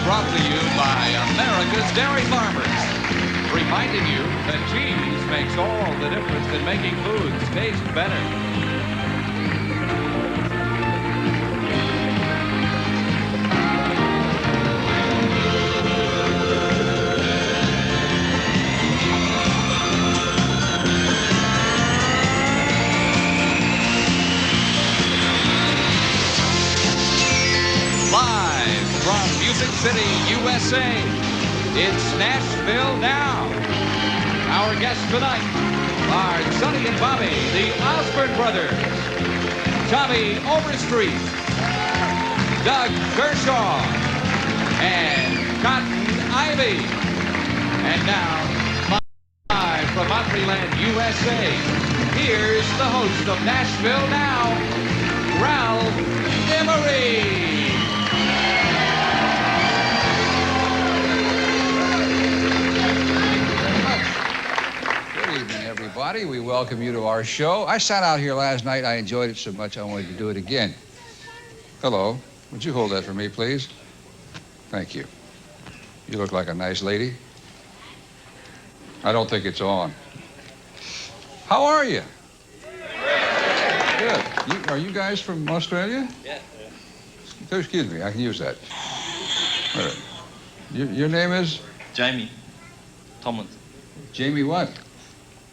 brought to you by America's Dairy Farmers, reminding you that cheese makes all the difference in making foods taste better. Live from Music City, USA, it's Nashville Now. Our guests tonight are Sonny and Bobby, the Osborne brothers, Tommy Overstreet, Doug Kershaw, and Cotton Ivy. And now, live from Opryland, USA, here's the host of Nashville Now, Ralph Emery. Everybody, we welcome you to our show. I sat out here last night. I enjoyed it so much I wanted to do it again. Hello. Would you hold that for me, please? Thank you. You look like a nice lady. I don't think it's on. How are you? Good. Are you guys from Australia? Yeah. Excuse me, I can use that. All right. Your name is? Jamie Tomlinson. Jamie what?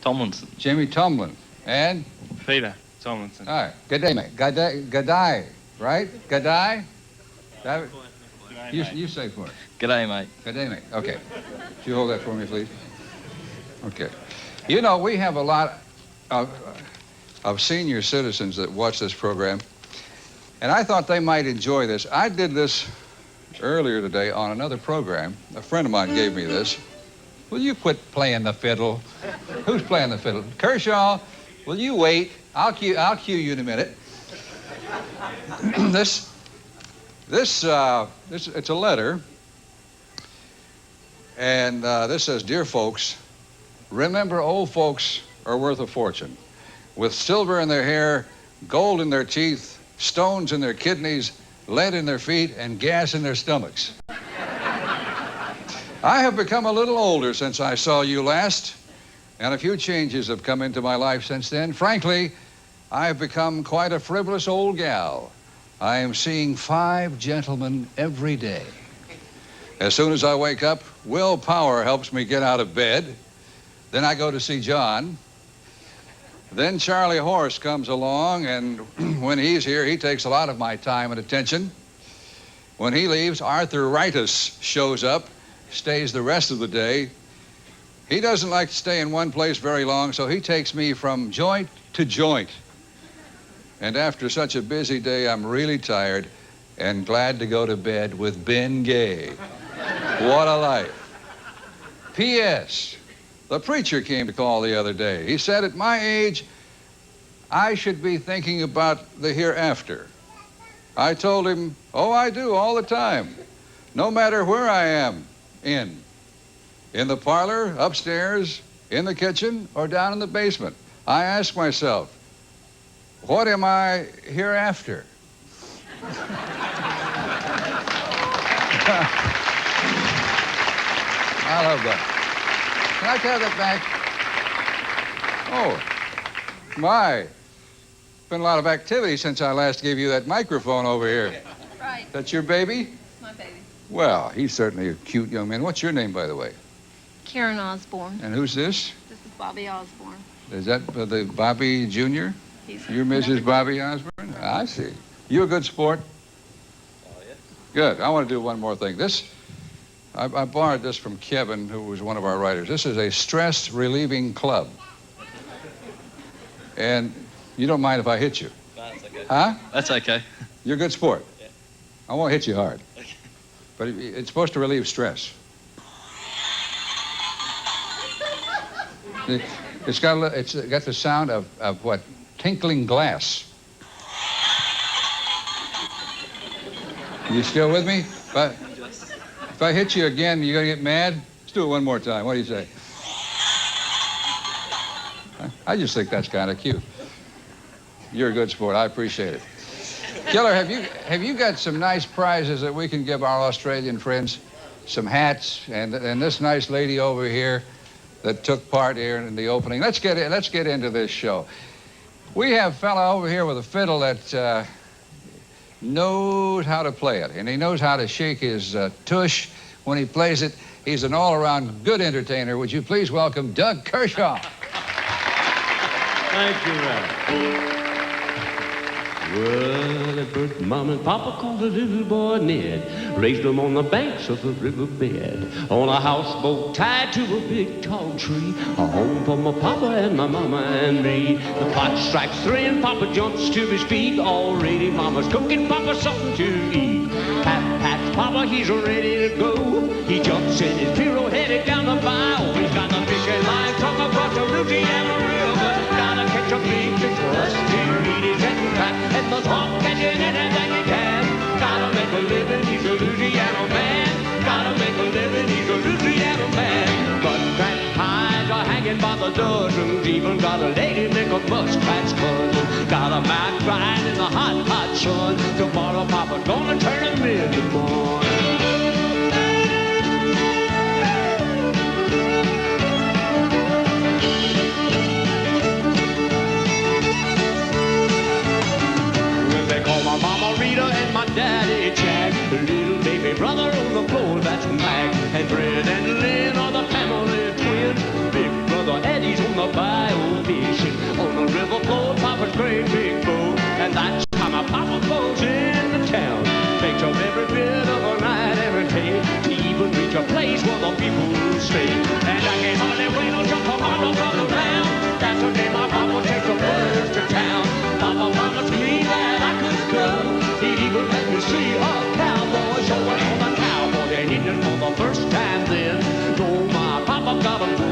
Tomlinson. Jamie Tomlin. And? Peter Tomlinson. All right. G'day, mate. G'day, right? G'day? You say for it. G'day, mate. G'day, mate. Okay. Could you hold that for me, please? Okay. You know, we have a lot of senior citizens that watch this program, and I thought they might enjoy this. I did this earlier today on another program. A friend of mine gave me this. Will you quit playing the fiddle? Who's playing the fiddle? Kershaw, will you wait? I'll cue you in a minute. This it's a letter, and this says, "Dear folks, remember old folks are worth a fortune. With silver in their hair, gold in their teeth, stones in their kidneys, lead in their feet, and gas in their stomachs. I have become a little older since I saw you last, and a few changes have come into my life since then. Frankly, I have become quite a frivolous old gal. I am seeing 5 gentlemen every day. As soon as I wake up, willpower helps me get out of bed. Then I go to see John. Then Charlie Horse comes along, and when he's here, he takes a lot of my time and attention. When he leaves, arthritis shows up, stays the rest of the day. He doesn't like to stay in one place very long, so he takes me from joint to joint. And after such a busy day, I'm really tired and glad to go to bed with Ben Gay. What a life. P.S. The preacher came to call the other day. He said at my age, I should be thinking about the hereafter. I told him, oh, I do all the time, no matter where I am. In the parlor, upstairs, in the kitchen, or down in the basement. I ask myself, what am I hereafter? I love that. Can I have that back? Oh, my. Been a lot of activity since I last gave you that microphone over here. Right. That's your baby? My baby. Well, he's certainly a cute young man. What's your name, by the way? Karen Osborne. And who's this? This is Bobby Osborne. Is that the Bobby Jr.? You're Mrs. Bobby Osborne? I see. You a good sport? Oh, yeah. Good. I want to do one more thing. I borrowed this from Kevin, who was one of our writers. This is a stress-relieving club. And you don't mind if I hit you? No, that's okay. Huh? That's okay. You're a good sport. Yeah. I won't hit you hard. Okay. But it's supposed to relieve stress. It's got the sound of what? Tinkling glass. You still with me? If I hit you again, you gonna get mad? Let's do it one more time. What do you say? I just think that's kind of cute. You're a good sport. I appreciate it. Killer, have you got some nice prizes that we can give our Australian friends? Some hats and this nice lady over here that took part here in the opening. Let's get into this show. We have a fella over here with a fiddle that knows how to play it, and he knows how to shake his tush when he plays it. He's an all-around good entertainer. Would you please welcome Doug Kershaw? Thank you, Ralph. Well, at birth, Mom and Papa called the little boy Ned. Raised him on the banks of the riverbed. On a houseboat tied to a big tall tree. A home for my Papa and my Mama and me. The clock strikes 3 and Papa jumps to his feet. Already Mama's cooking Papa something to eat. Pat, pat, Papa, he's ready to go. He jumps in his pirogue headed down the bayou. He's got the fishing line tucked across the Louisiana River. Gotta catch a big fish for us to eat his head back. And the swamp catching anything he can. Gotta make a living, he's a Louisiana man. Gotta make a living, he's a Louisiana man. But cracked pies are hanging by the dozens. Even got a lady make a muskrat's cousin. Got a man crying in the hot, hot sun. Tomorrow Papa's gonna turn him in the morning. My Mama Rita and my Daddy Jack. The little baby brother on the floor, that's Mac. And Fred and Lynn are the family twins. Big brother Eddie's on the bayou fishing. On the river float, Papa's great big boat. And that's how my Papa goes into town. Takes up every bit of a night, every day. To even reach a place where the people stay. And I can't hardly wait to jump up on the front around. That's the day my Papa takes the birds to town. Papa promised me that I could go. He'd even let me see a cowboy showing on the cowboy they needed for the first time then. Oh, my Papa gotta go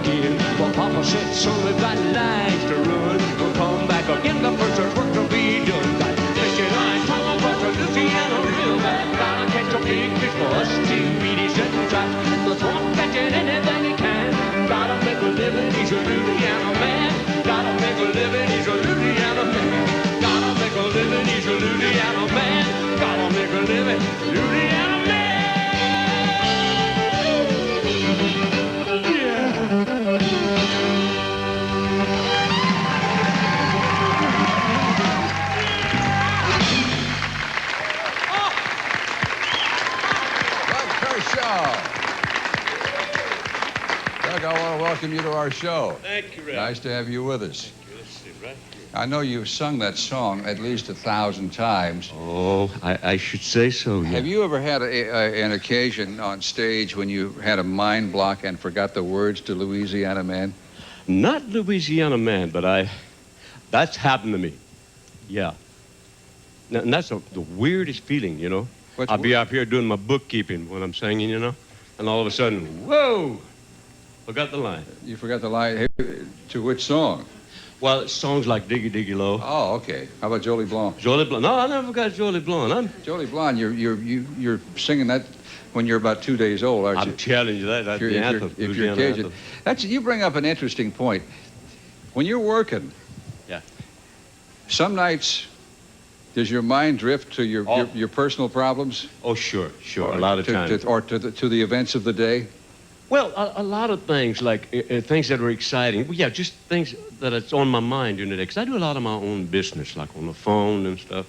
again. But Papa said, son, we've got lines to run. We'll come back again, the first there's work to be done. Got fishing lines from across the Louisiana River. Gotta catch a big fish for us to eat his head traps. In the swamp catching anything he can. Gotta make a living, he's a Louisiana man. Gotta make a living, he's a Louisiana man. Gotta make a living, he's a Louisiana man. Gotta make a living, Louisiana man. Doug Kershaw. Doug, I want to welcome you to our show. Thank you, Ralph. Nice to have you with us. Thank you. Let's see, right here. I know you've sung that song at least 1,000 times. Oh, I should say so, yeah. Have you ever had an occasion on stage when you had a mind block and forgot the words to Louisiana Man? Not Louisiana Man, but that's happened to me. Yeah. And that's the weirdest feeling, you know. I'll be up here doing my bookkeeping when I'm singing, you know, and all of a sudden, whoa, forgot the line. You forgot the line. Hey, to which song? Well, songs like Diggy Diggy Low. Oh, okay. How about Jolie Blanc? Jolie Blanc. No, I never forgot Jolie Blanc. Jolie Blanc, you're singing that when you're about 2 days old, aren't you? I'm telling you that. That's the anthem. If you're Cajun. You bring up an interesting point. When you're working, yeah. Some nights, does your mind drift to your personal problems? Oh, sure. A lot of times. To the events of the day? Well, a lot of things, like things that are exciting. Well, yeah, just things that it's on my mind during the day. Because I do a lot of my own business, like on the phone and stuff.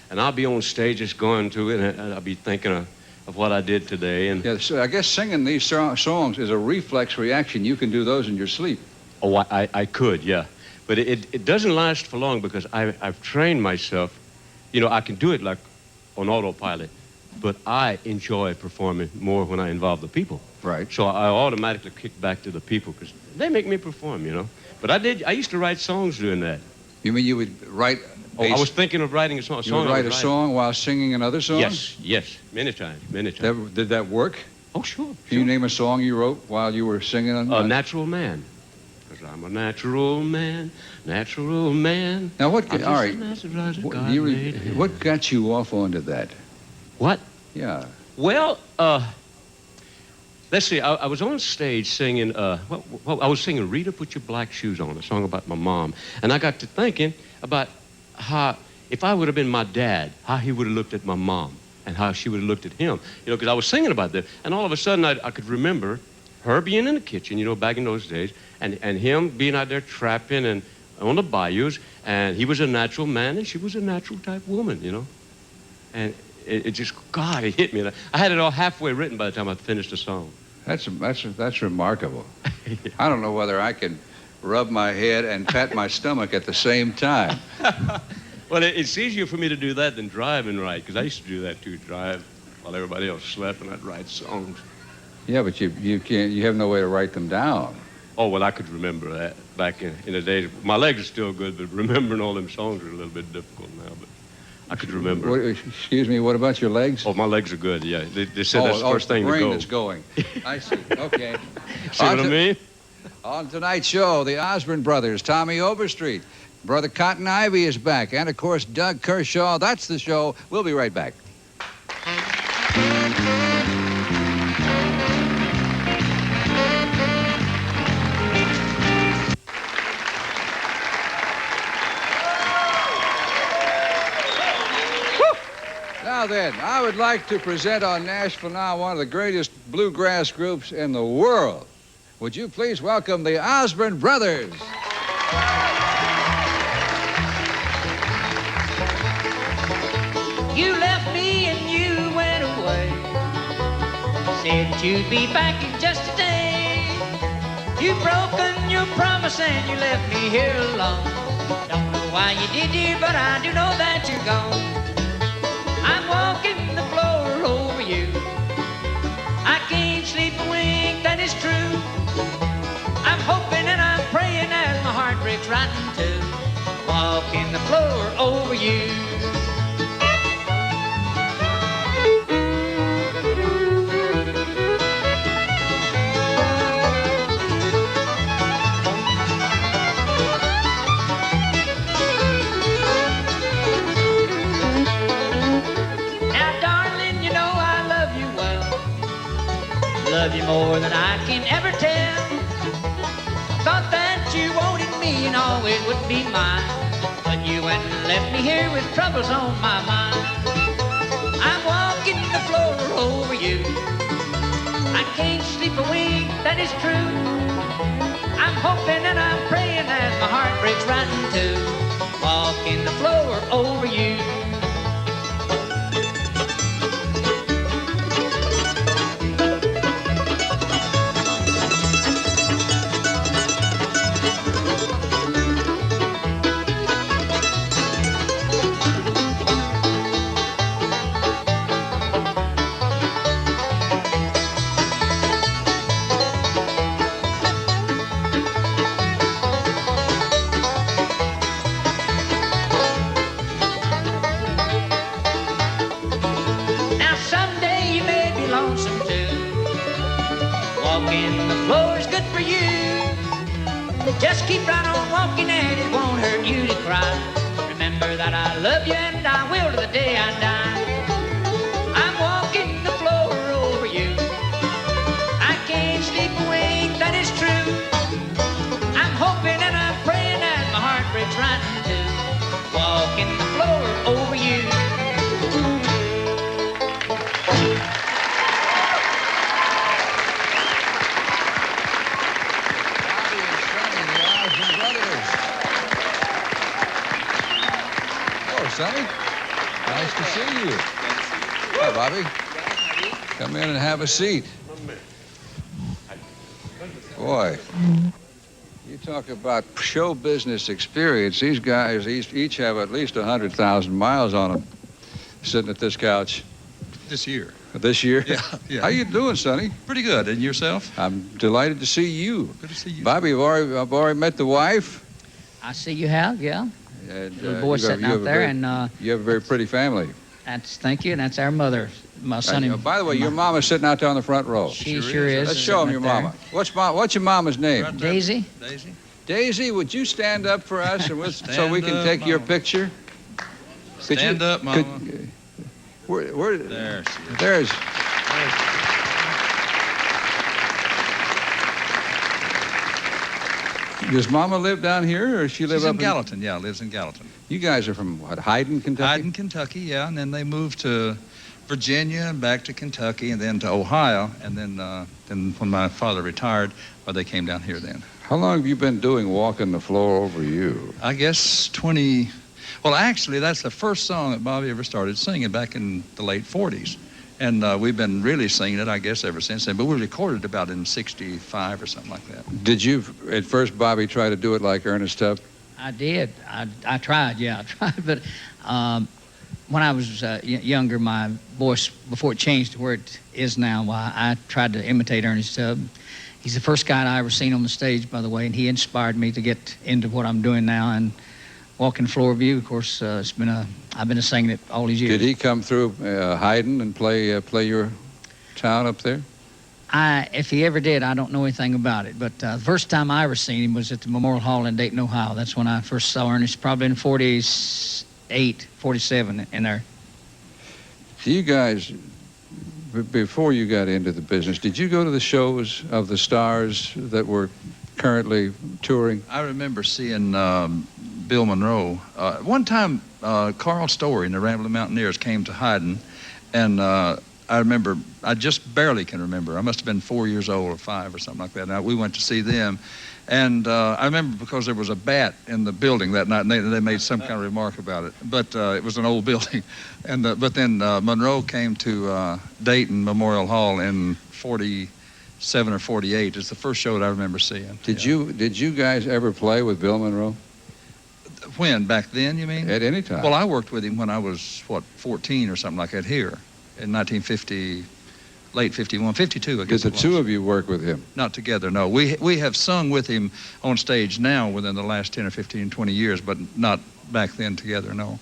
And I'll be on stage just going to it, and I'll be thinking of what I did today. And yeah, so I guess singing these songs is a reflex reaction. You can do those in your sleep. Oh, I could, yeah. But it doesn't last for long because I've trained myself. You know, I can do it like on autopilot. But I enjoy performing more when I involve the people. Right. So I automatically kick back to the people because they make me perform, you know. But I used to write songs doing that. You mean you would write... I was thinking of writing a song. You would write a song while singing another song? Yes. Many times. Did that work? Oh, sure. Can you name a song you wrote while you were singing? Natural Man. Because I'm a natural man. Now, what got you off onto that? What? Yeah. Well, let's see. I was on stage singing, I was singing Rita, Put Your Black Shoes On, a song about my mom. And I got to thinking about how if I would have been my dad, how he would have looked at my mom and how she would have looked at him. You know, because I was singing about that. And all of a sudden, I could remember her being in the kitchen, you know, back in those days, and him being out there trapping and on the bayous, and he was a natural man, and she was a natural type woman, you know. And it just, God, it hit me. I had it all halfway written by the time I finished the song. That's remarkable. Yeah. I don't know whether I can rub my head and pat my stomach at the same time. Well, it's easier for me to do that than drive and write, because I used to do that too, drive while everybody else slept, and I'd write songs. Yeah, but you can't. You have no way to write them down. Oh, well, I could remember that back in the days. My legs are still good, but remembering all them songs are a little bit difficult now, but I could remember. Excuse me, what about your legs? Oh, my legs are good, yeah. They said that's the first thing to go. The brain is going. I see, okay. See what I mean? On tonight's show, the Osborne brothers, Tommy Overstreet, Brother Cotton Ivy is back, and of course, Doug Kershaw. That's the show. We'll be right back. Now then, I would like to present on Nashville Now one of the greatest bluegrass groups in the world. Would you please welcome the Osborne brothers? You left me and you went away. Said you'd be back in just a day. You've broken your promise and you left me here alone. Don't know why you did, dear, but I do know that you're gone. I'm walking the floor over you. I can't sleep a wink, that is true. I'm hoping and I'm praying as my heart breaks right in two. Walking the floor over you. Love you more than I can ever tell. Thought that you wanted me and always would be mine, but you went and left me here with troubles on my mind. I'm walking the floor over you. I can't sleep a wink, that is true. I'm hoping and I'm praying as my heart breaks right in two. Walking the floor over you. Just keep right on walking and it won't hurt you to cry. Remember that I love you and I will to the day I die. I'm walking the floor over you. I can't sleep a wink, that is true. I'm hoping and I'm praying as my heart breaks right in two. Walking the floor over you. Sonny, nice to see you. Hi, Bobby. Come in and have a seat. Boy, you talk about show business experience. These guys each have at least 100,000 miles on them sitting at this couch. This year. This year? Yeah. How you doing, Sonny? Pretty good. And yourself? I'm delighted to see you. Good to see you. Bobby, I've already met the wife. I see you have, yeah. And, the boy sitting out there, and you have a very pretty family. Thank you, and that's our mother, my son. And, by the way, your mama's sitting out there on the front row. She sure is. Let's show him your mama. What's your mama's name? Right there. Daisy. Daisy. Daisy, would you stand up for us and so we can take your picture? Stand up, Mama. Where? There she is. There's. Does Mama live down here, or does she live She's up in Gallatin. Yeah, lives in Gallatin. You guys are from what, Hyden, Kentucky? Hyden, Kentucky, yeah, and then they moved to Virginia and back to Kentucky and then to Ohio, and then when my father retired, they came down here then. How long have you been doing Walking the Floor Over You? I guess 20. Well, actually, that's the first song that Bobby ever started singing back in the late 40s. And we've been really singing it, I guess, ever since then. But we recorded about in 65 or something like that. Did you, at first, Bobby, try to do it like Ernest Tubb? I did. I tried, yeah, I tried. But when I was younger, my voice, before it changed to where it is now, I tried to imitate Ernest Tubb. He's the first guy I ever seen on the stage, by the way, and he inspired me to get into what I'm doing now. And Walking the Floor of You, of course, I've been singing it all these years. Did he come through Hyden and play your town up there? If he ever did, I don't know anything about it. But the first time I ever seen him was at the Memorial Hall in Dayton, Ohio. That's when I first saw Ernest, probably in 48, 47 in there. Do you guys, before you got into the business, did you go to the shows of the stars that were currently touring? I remember seeing Bill Monroe. One time, Carl Story and the Rambling Mountaineers came to Hyden, and I remember, I just barely can remember. I must have been 4 years old or 5 or something like that. Now, we went to see them, and I remember because there was a bat in the building that night, and they made some kind of remark about it. But it was an old building, and but then Monroe came to Dayton Memorial Hall in 47 or 48. It's the first show that I remember seeing. Did you guys ever play with Bill Monroe? When? Back then, you mean? At any time. Well, I worked with him when I was, 14 or something like that here in 1950, late 51, 52, I guess. Did the two of you work with him? Not together, no. We have sung with him on stage now within the last 10 or 15, 20 years, but not back then together, no.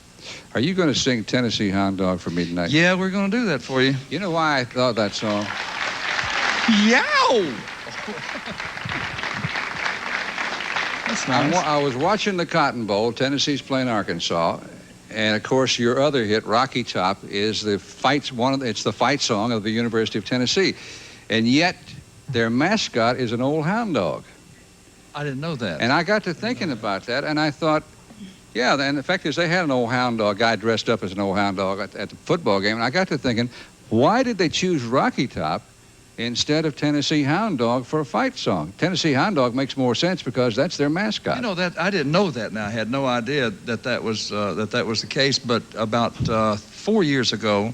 Are you going to sing Tennessee Hound Dog for me tonight? Yeah, we're going to do that for you. You know why I thought that song? Yow! That's nice. I was watching the Cotton Bowl. Tennessee's playing Arkansas. And, of course, your other hit, Rocky Top, is the fight song of the University of Tennessee. And yet, their mascot is an old hound dog. I didn't know that. And I got to thinking about that, and I thought, yeah, and the fact is they had an old hound dog, guy dressed up as an old hound dog at the football game, and I got to thinking, why did they choose Rocky Top instead of Tennessee Hound Dog for a fight song? Tennessee Hound Dog makes more sense because that's their mascot. You know, that I didn't know that. Now I had no idea that was the case. But about 4 years ago,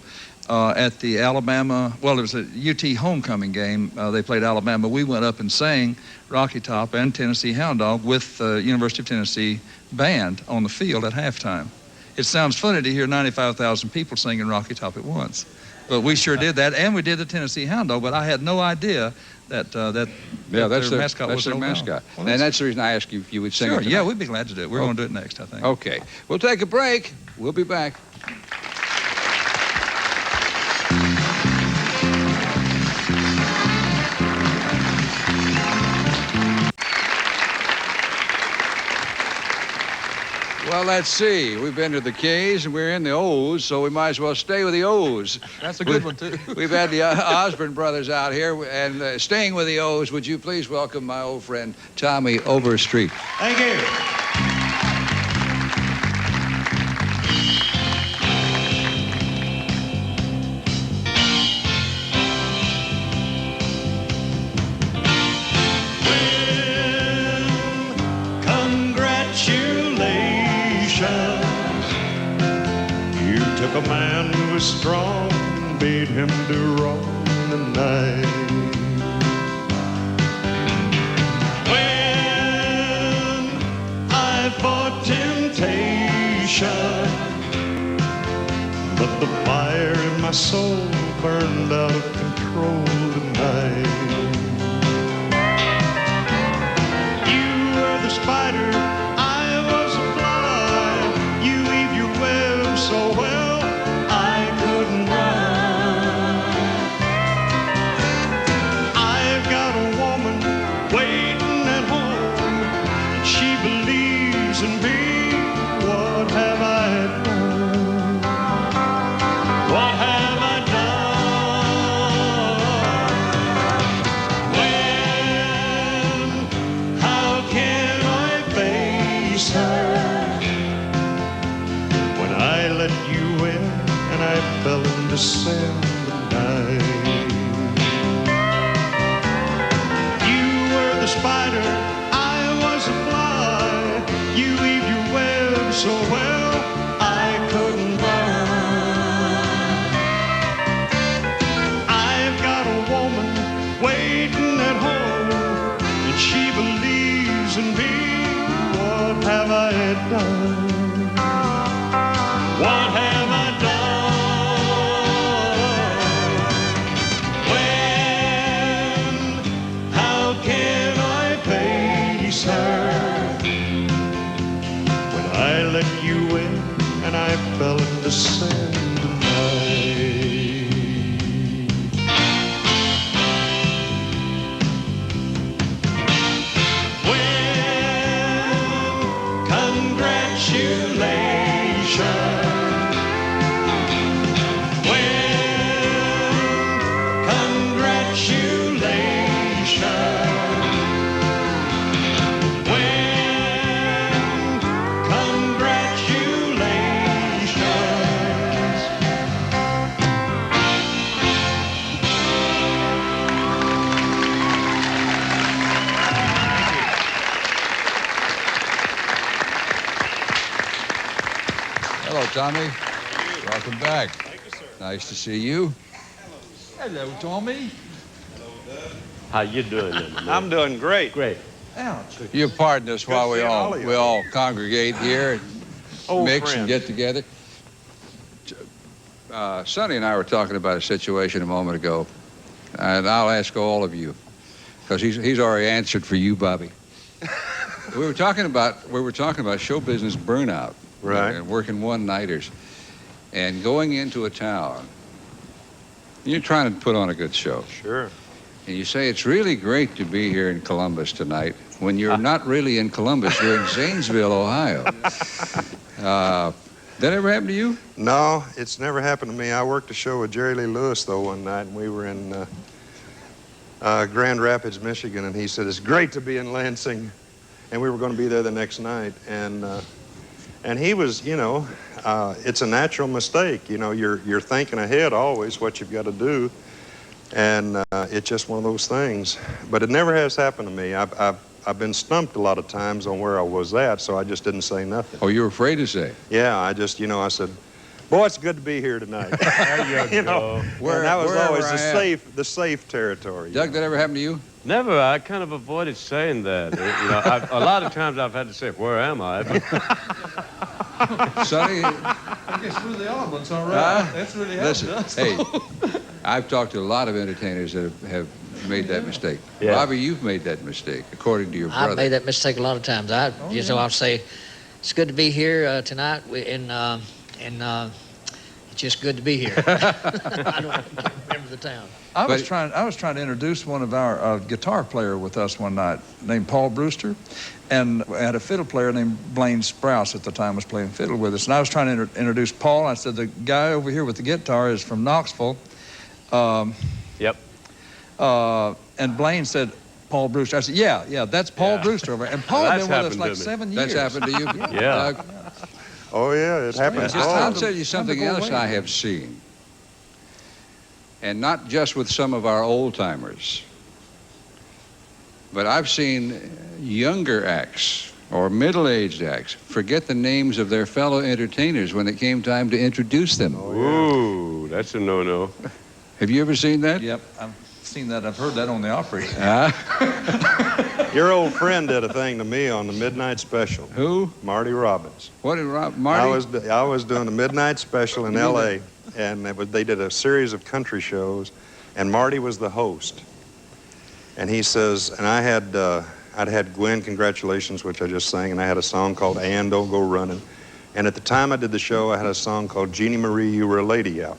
at the Alabama, well, it was a UT homecoming game. They played Alabama. We went up and sang Rocky Top and Tennessee Hound Dog with the University of Tennessee band on the field at halftime. It sounds funny to hear 95,000 people singing Rocky Top at once. But we sure did that, and we did the Tennessee Hound Dog, but I had no idea that their mascot was their mascot. Well, and that's the reason I asked you if you would sing it Sure, tonight. yeah, we'd be glad to do it. We're going to do it next, I think. Okay. We'll take a break. We'll be back. Well, let's see. We've been to the K's and we're in the O's, so we might as well stay with the O's. That's a good one, too. We've had the Osborne brothers out here, and staying with the O's, would you please welcome my old friend, Tommy Overstreet. Thank you. Took a man who was strong and made him do wrong tonight. When I fought temptation, but the fire in my soul burned out of control tonight. You were the spider, I was a fly. You weave your web so well What have I done? and me, what have I done? What have I done? When, how can I face her? When I let you in and I fell into sin tonight. Hello, Tommy. Welcome back. Thank you, sir. Nice to see you. Hello, Tommy. How you doing, man? I'm doing great. Great. You pardon us while we seeing all all of you. we all congregate here and Old mix and friends. get together. Sonny and I were talking about a situation a moment ago, and I'll ask all of you because he's already answered for you, Bobby. we were talking about show business burnout, Right. And working one-nighters, and going into a town. You're trying to put on a good show. Sure. And you say, it's really great to be here in Columbus tonight. When you're not really in Columbus, you're in Zanesville, Ohio. That ever happen to you? No, it's never happened to me. I worked a show with Jerry Lee Lewis, though, one night, and we were in Grand Rapids, Michigan, and he said, it's great to be in Lansing. And we were going to be there the next night. And he was, it's a natural mistake. You're thinking ahead always what you've got to do. And it's just one of those things. But it never has happened to me. I've been stumped a lot of times on where I was at, so I just didn't say nothing. Oh, you were afraid to say? Yeah, I just, I said, boy, it's good to be here tonight. There you go. And that was Wherever always I am. the safe territory. Doug, that ever happen to you? Never. I kind of avoided saying that. A lot of times I've had to say, where am I? But Sonny, I guess we're the odd ones, all right. That's really listen, hey, I've talked to a lot of entertainers that have made that mistake. Yeah. Bobby, you've made that mistake, according to your brother. I've made that mistake a lot of times. I'll say, it's good to be here tonight, and it's just good to be here. I can't remember the town. I was trying to introduce one of our guitar player with us one night named Paul Brewster, and we had a fiddle player named Blaine Sprouse at the time was playing fiddle with us. And I was trying to introduce Paul. I said, the guy over here with the guitar is from Knoxville. yep. And Blaine said, Paul Brewster. I said, yeah, that's Paul Brewster over there. And Paul had That's been with us happened like to me. 7 years. That's happened to you? Yeah. Doug? Oh, yeah, it happens. I'll tell you something else I have seen. And not just with some of our old-timers, but I've seen younger acts or middle-aged acts forget the names of their fellow entertainers when it came time to introduce them. Ooh, that's a no-no. Have you ever seen that? Yep, I've seen that. I've heard that on the Opry. Your old friend did a thing to me on the Midnight Special. Who? Marty Robbins. What did Marty? I was doing a midnight special in L.A., and they did a series of country shows, and Marty was the host. And he says, and I'd had Gwen, Congratulations, which I just sang, and I had a song called Ann, Don't Go Running. And at the time I did the show, I had a song called Jeannie Marie, You Were a Lady out.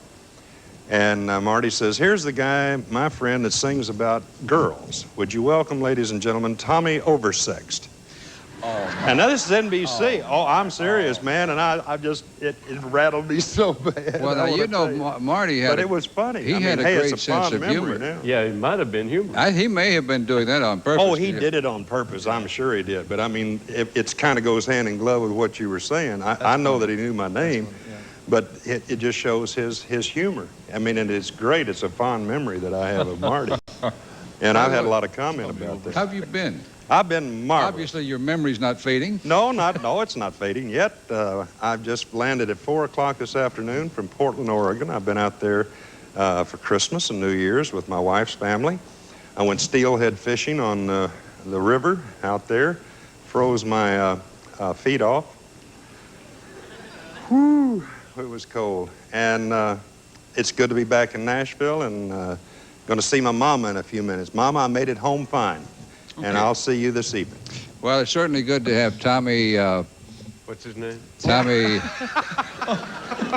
And Marty says, here's the guy, my friend, that sings about girls. Would you welcome, ladies and gentlemen, Tommy Oversexed. And now this is NBC. Oh, I'm serious, man, and I just, it rattled me so bad. Well, now, Marty had But it was funny. He had a great it's sense fond of memory humor. now. Yeah, it might have been humor. He may have been doing that on purpose. Oh, he did it on purpose. I'm sure he did. But I mean, it kind of goes hand in glove with what you were saying. I know that he knew my name, but it just shows his humor. I mean, and it's great. It's a fond memory that I have of Marty. And I've had a lot of comment about this. How have you been? I've been marvelous. Obviously, your memory's not fading. No, it's not fading yet. I've just landed at 4 o'clock this afternoon from Portland, Oregon. I've been out there for Christmas and New Year's with my wife's family. I went steelhead fishing on the river out there. froze my feet off. Whew, it was cold. And it's good to be back in Nashville, and going to see my mama in a few minutes. Mama, I made it home fine, and I'll see you this evening. Well, it's certainly good to have Tommy. What's his name? Tommy.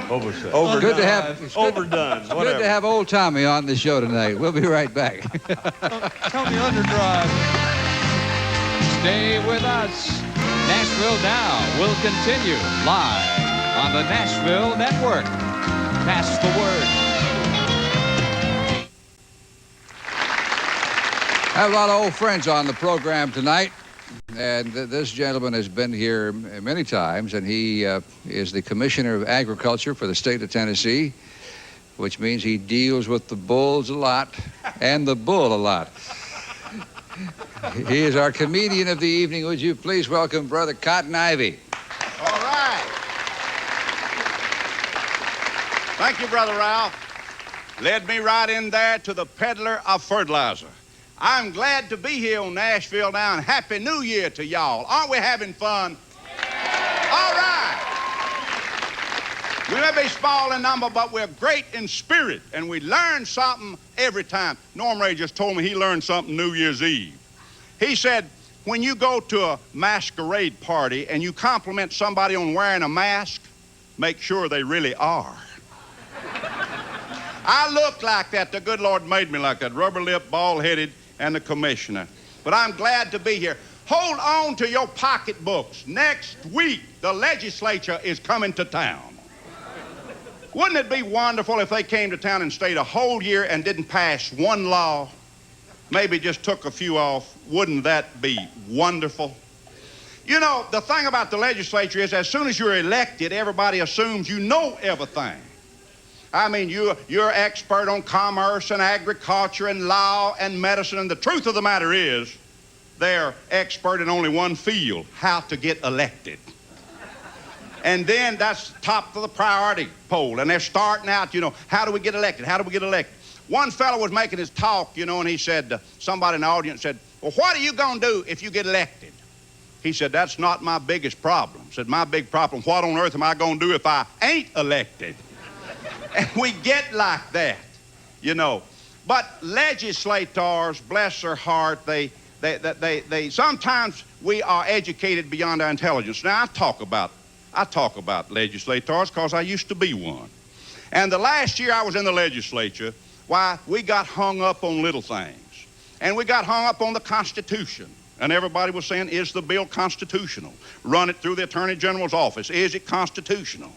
Overstreet. Overdone. Good to have. It's Overdone. Good Whatever. to have old Tommy on the show tonight. We'll be right back. Tommy Underdrive. Stay with us. Nashville Now will continue live on the Nashville Network. Pass the word. I have a lot of old friends on the program tonight, and this gentleman has been here many times, and he is the Commissioner of Agriculture for the state of Tennessee, which means he deals with the bulls a lot and the bull a lot. He is our comedian of the evening. Would you please welcome Brother Cotton Ivy? All right. Thank you, Brother Ralph. Led me right in there to the peddler of fertilizer. I'm glad to be here on Nashville Now, and Happy New Year to y'all. Aren't we having fun? All right. We may be small in number, but we're great in spirit, and we learn something every time. Norm Ray just told me he learned something New Year's Eve. He said, when you go to a masquerade party and you compliment somebody on wearing a mask, make sure they really are. I look like that. The good Lord made me like that, rubber-lipped, bald-headed, and the commissioner. But I'm glad to be here. Hold on to your pocketbooks. Next week, the legislature is coming to town. Wouldn't it be wonderful if they came to town and stayed a whole year and didn't pass one law? Maybe just took a few off. Wouldn't that be wonderful? You know, the thing about the legislature is as soon as you're elected, everybody assumes you know everything. I mean, you're expert on commerce and agriculture and law and medicine, and the truth of the matter is they're expert in only one field, how to get elected. And then that's top of the priority poll, and they're starting out, you know, how do we get elected? How do we get elected? One fellow was making his talk, you know, and he said, somebody in the audience said, well, what are you going to do if you get elected? He said, that's not my biggest problem. He said, my big problem, what on earth am I going to do if I ain't elected? And we get like that, you know. But legislators, bless their heart, they sometimes we are educated beyond our intelligence. Now, I talk about legislators because I used to be one. And the last year I was in the legislature, why, we got hung up on little things. And we got hung up on the Constitution. And everybody was saying, is the bill constitutional? Run it through the Attorney General's office. Is it constitutional?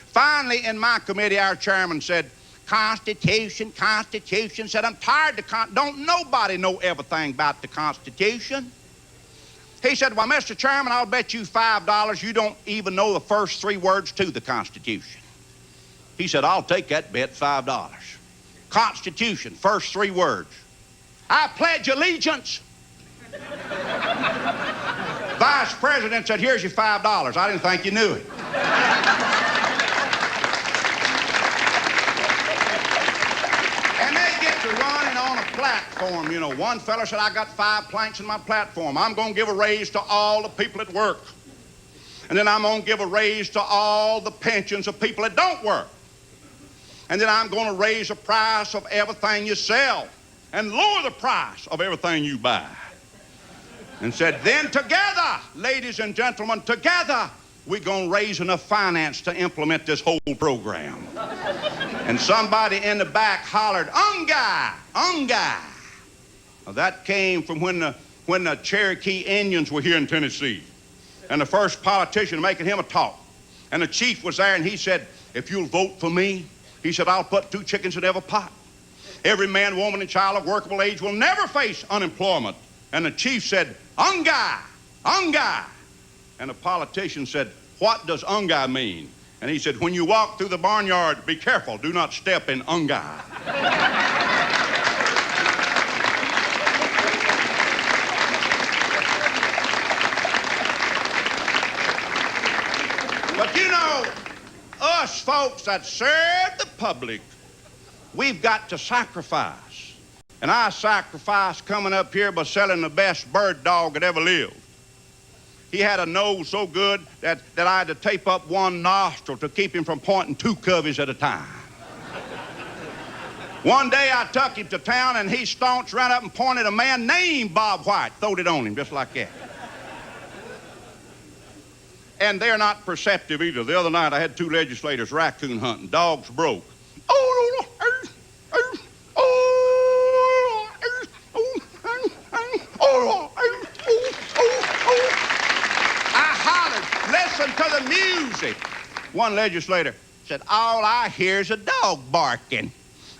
Finally, in my committee, our chairman said, Constitution, Constitution. Said, I'm tired of don't nobody know everything about the Constitution. He said, well, Mr. Chairman, I'll bet you $5 you don't even know the first 3 words to the Constitution. He said, I'll take that bet, $5. Constitution, first 3 words. I pledge allegiance. Vice President said, here's your $5. I didn't think you knew it. And they get to running on a platform. You know, one fella said, I got 5 planks in my platform. I'm going to give a raise to all the people at work. And then I'm going to give a raise to all the pensions of people that don't work. And then I'm going to raise the price of everything you sell and lower the price of everything you buy. And said, then together, ladies and gentlemen, together, we're going to raise enough finance to implement this whole program. And somebody in the back hollered, Ungai, Ungai. Now, that came from when the Cherokee Indians were here in Tennessee. And the first politician making him a talk. And the chief was there, and he said, if you'll vote for me, he said, I'll put 2 chickens in every pot. Every man, woman, and child of workable age will never face unemployment. And the chief said, Ungai, Ungai. And the politician said, what does Ungai mean? And he said, when you walk through the barnyard, be careful, do not step in Ungai. But you know, us folks that serve the public, we've got to sacrifice. And I sacrificed coming up here by selling the best bird dog that ever lived. He had a nose so good that I had to tape up one nostril to keep him from pointing 2 coveys at a time. One day I took him to town and he staunch ran up and pointed a man named Bob White, throwed it on him just like that. And they're not perceptive either. The other night I had 2 legislators raccoon hunting. Dogs broke. I hollered, listen to the music. One legislator said, all I hear is a dog barking.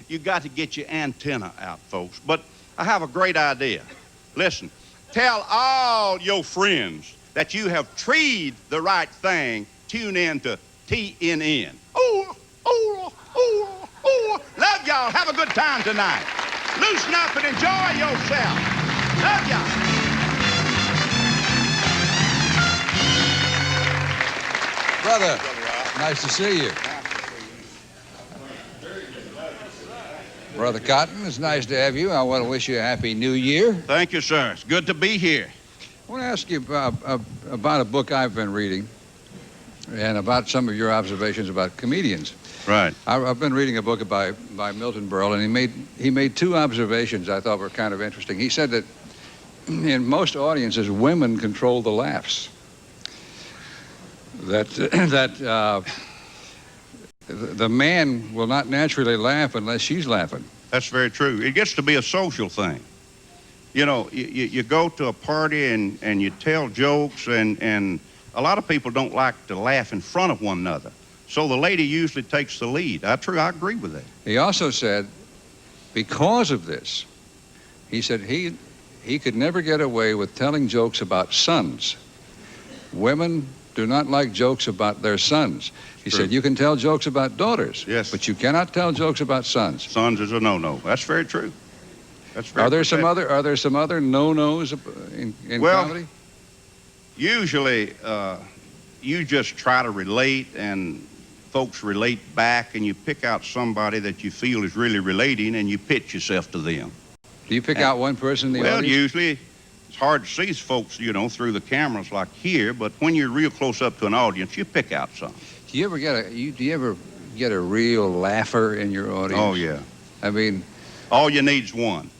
You got to get your antenna out, folks. But I have a great idea. Listen, tell all your friends that you have treed the right thing. Tune in to TNN. Love y'all. Have a good time tonight. Loosen up and enjoy yourself. Love y'all. Brother, nice to see you. Brother Cotton, it's nice to have you. I want to wish you a happy new year. Thank you, sir. It's good to be here. I want to ask you about a book I've been reading and about some of your observations about comedians. Right. I've been reading a book by Milton Berle, and he made 2 observations I thought were kind of interesting. He said that in most audiences, women control the laughs. That the man will not naturally laugh unless she's laughing. That's very true. It gets to be a social thing. You know, you go to a party and you tell jokes, and a lot of people don't like to laugh in front of one another. So the lady usually takes the lead. I agree with that. He also said, because of this, he said he could never get away with telling jokes about sons. Women do not like jokes about their sons. He said, you can tell jokes about daughters, yes, but you cannot tell jokes about sons. Sons is a no-no. That's very true. That's very Are there some other no-nos in comedy? Usually, you just try to relate, and folks relate back, and you pick out somebody that you feel is really relating, and you pitch yourself to them. Do you pick out one person in the audience? Well, usually it's hard to see folks, you know, through the cameras like here, but when you're real close up to an audience, you pick out some. Do you ever get a real laugher in your audience? Oh, yeah. I mean, all you need's one.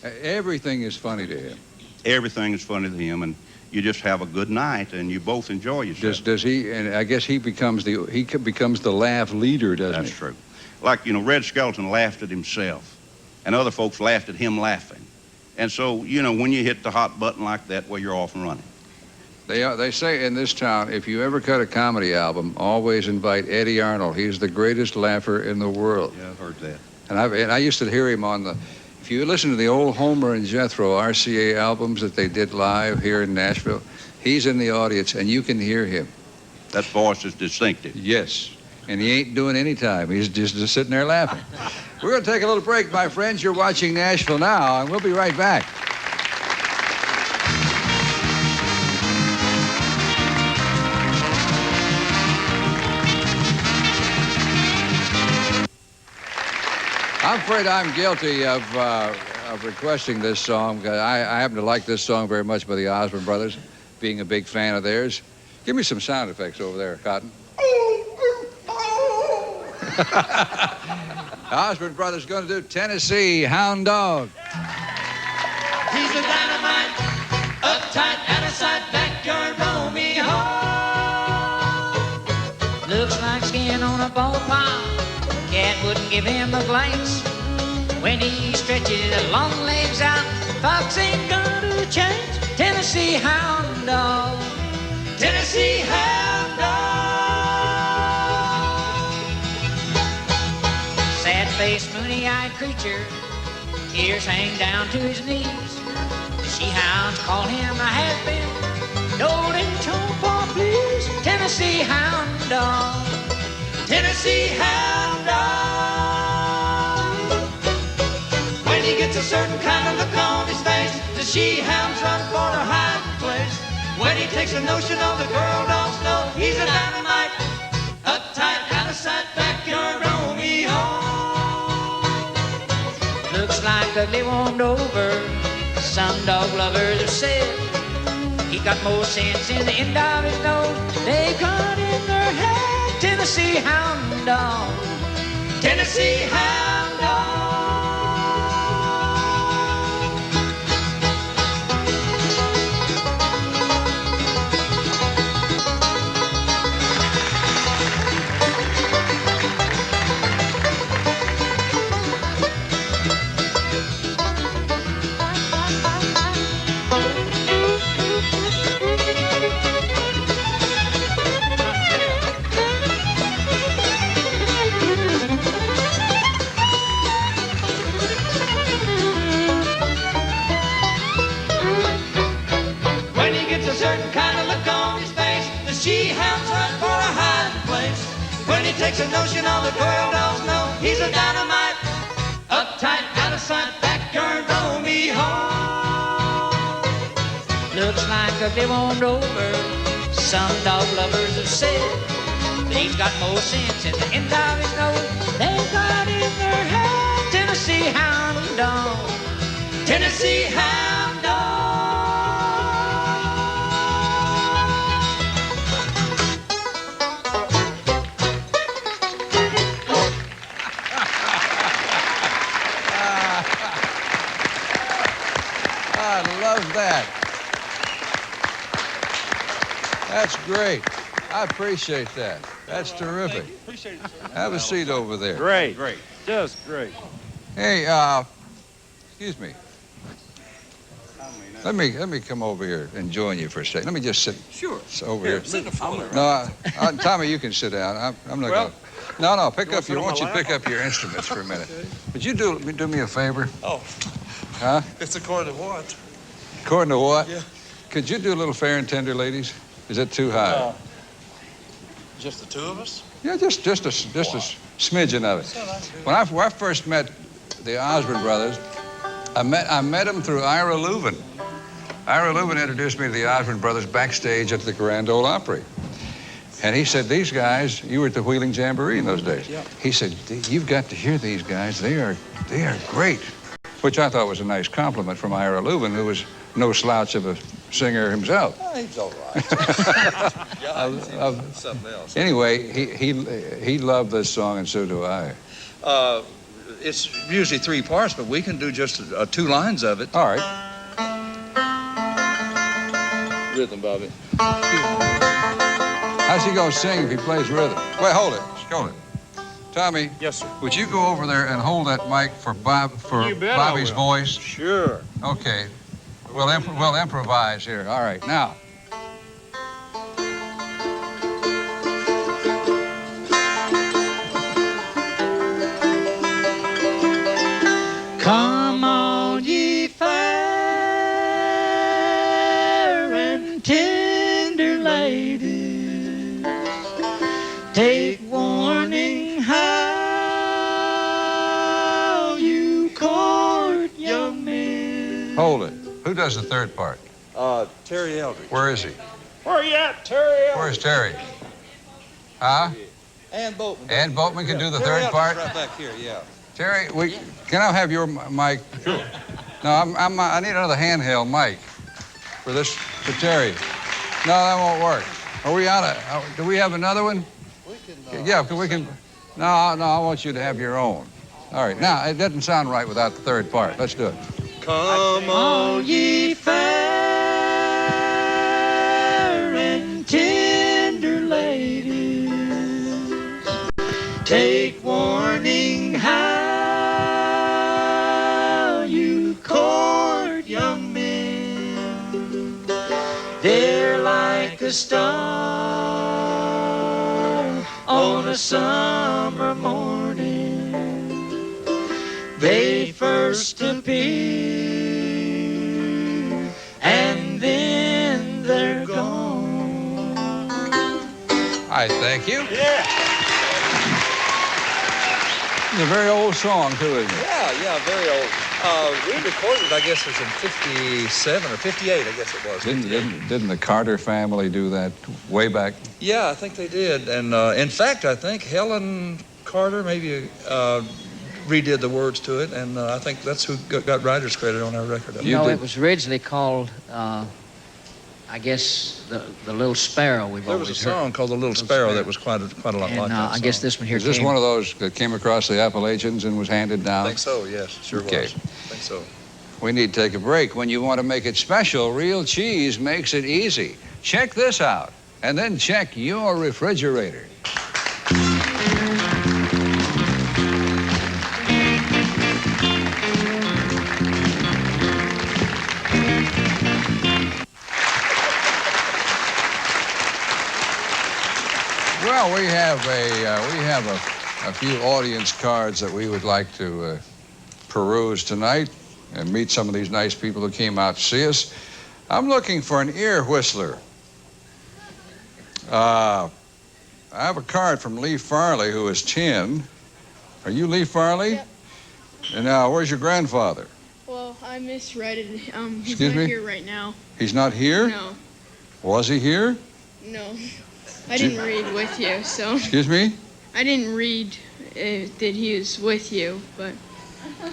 Everything is funny to him. Everything is funny to him, and you just have a good night, and you both enjoy yourself. Does he? And I guess he becomes the laugh leader, doesn't he? That's true. Like, you know, Red Skelton laughed at himself, and other folks laughed at him laughing. And so, you know, when you hit the hot button like that, well, you're off and running. They say in this town, if you ever cut a comedy album, always invite Eddie Arnold. He's the greatest laugher in the world. Yeah, I've heard that. And I used to hear him on if you listen to the old Homer and Jethro RCA albums that they did live here in Nashville, he's in the audience and you can hear him. That voice is distinctive. Yes. And he ain't doing any time. He's just sitting there laughing. We're going to take a little break, my friends. You're watching Nashville Now, and we'll be right back. I'm afraid I'm guilty of requesting this song. I happen to like this song very much by the Osborne Brothers, being a big fan of theirs. Give me some sound effects over there, Cotton. Osborne Brothers going to do Tennessee Hound Dog. He's a dynamite, uptight, out-of-sight, backyard Romeo. Looks like skin on a ball pile. Cat wouldn't give him a glance. When he stretches his long legs out, Fox ain't gonna change. Tennessee Hound Dog, Tennessee Hound Dog. Sad-faced, moony-eyed creature, tears hang down to his knees. The she-hounds call him a has-been. Don't let him chomp off, please. Tennessee Hound Dog, Tennessee Hound Dog. When he gets a certain kind of look on his face, the she-hounds run for a hiding place. When he takes a notion of the girl dogs know, he's a dynamite, uptight, out-of-sight, backyard Romeo. Looks like ugly warmed over, some dog lovers have said. He got more sense in the end of his nose. They got in their head Tennessee Hound Dog. Tennessee Hound Dog. Takes a notion all the girl dogs know. He's a dynamite, uptight, out of sight, backyard, roll me home. Looks like a day won't over. Some dog lovers have said that he's got more sense in the end of his nose. They've got in their head Tennessee Hound Dog. Tennessee Hound Dog. That. That's great. I appreciate that. That's terrific. Appreciate it, sir. Have a seat over there. Great. Great. Just great. Hey, excuse me. Let me come over here and join you for a second. Let me just sit. Sure. Over here. Sit in the floor. No, Tommy, you can sit down. I'm not going. No. Pick up your. I want you to pick up your instruments for a minute. Would you do me a favor? Oh. Huh? It's according to what? According to what? Yeah. Could you do a little fair and tender, ladies? Is that too high? Just the two of us? Yeah, just a smidgen of it. When I first met the Osborne brothers, I met them through Ira Louvin. Ira Louvin introduced me to the Osborne brothers backstage at the Grand Ole Opry. And he said, these guys, you were at the Wheeling Jamboree in those days. Yeah. He said, you've got to hear these guys. They are great. Which I thought was a nice compliment from Ira Louvin, who was no slouch of a singer himself. Oh, he's all right. Something else. Anyway, he loved this song, and so do I. It's usually three parts, but we can do just two lines of it. All right. Rhythm, Bobby. How's he gonna sing if he plays rhythm? Wait, hold it. Tommy. Yes, sir. Would you go over there and hold that mic for Bobby's voice? Sure. Okay. We'll improvise here. All right, now. Come on, ye fair and tender ladies, take warning how you court young men. Hold it. Who does the third part? Terry Eldridge. Where is he? Where you at, Terry? Where's Terry? Huh? Ann Boatman. Ann Boatman can do the Terry third Eldridge part? right back here, yeah. Terry, can I have your mic? Sure. No, I need another handheld mic for Terry. No, that won't work. Are we out of? Do we have another one? We can. Yeah, we can. No, I want you to have your own. All right. Now it doesn't sound right without the third part. Let's do it. Come on, ye fair and tender ladies, take warning how you court young men. They're like a star on a summer morning. They first appear and then they're gone. I thank you. Yeah. It's a very old song, too, isn't it? Yeah, very old. We recorded, I guess, it was in 57 or 58, I guess it was. Didn't the Carter family do that way back? Yeah, I think they did. And in fact, I think Helen Carter maybe redid the words to it, and I think that's who got writer's credit on our record. No, it was originally called I guess the Little Sparrow we've There was always a song heard. called The Little Sparrow that was quite a lot And like that I guess song. this one here Is this came. one of those that came across the Appalachians and was handed I down? think so, yes. Sure Okay. was. I think so. We need to take a break. When you want to make it special, Real Cheese makes it easy. Check this out, and then check your refrigerator. Well, we have a few audience cards that we would like to peruse tonight and meet some of these nice people who came out to see us. I'm looking for an ear whistler. I have a card from Lee Farley, who is 10. Are you Lee Farley? Yep. And now, where's your grandfather? Well, I misread it. He's Excuse not me? here right now. He's not here? No, Was he here? no. I didn't read with you, so Excuse me? I didn't read that he was with you, but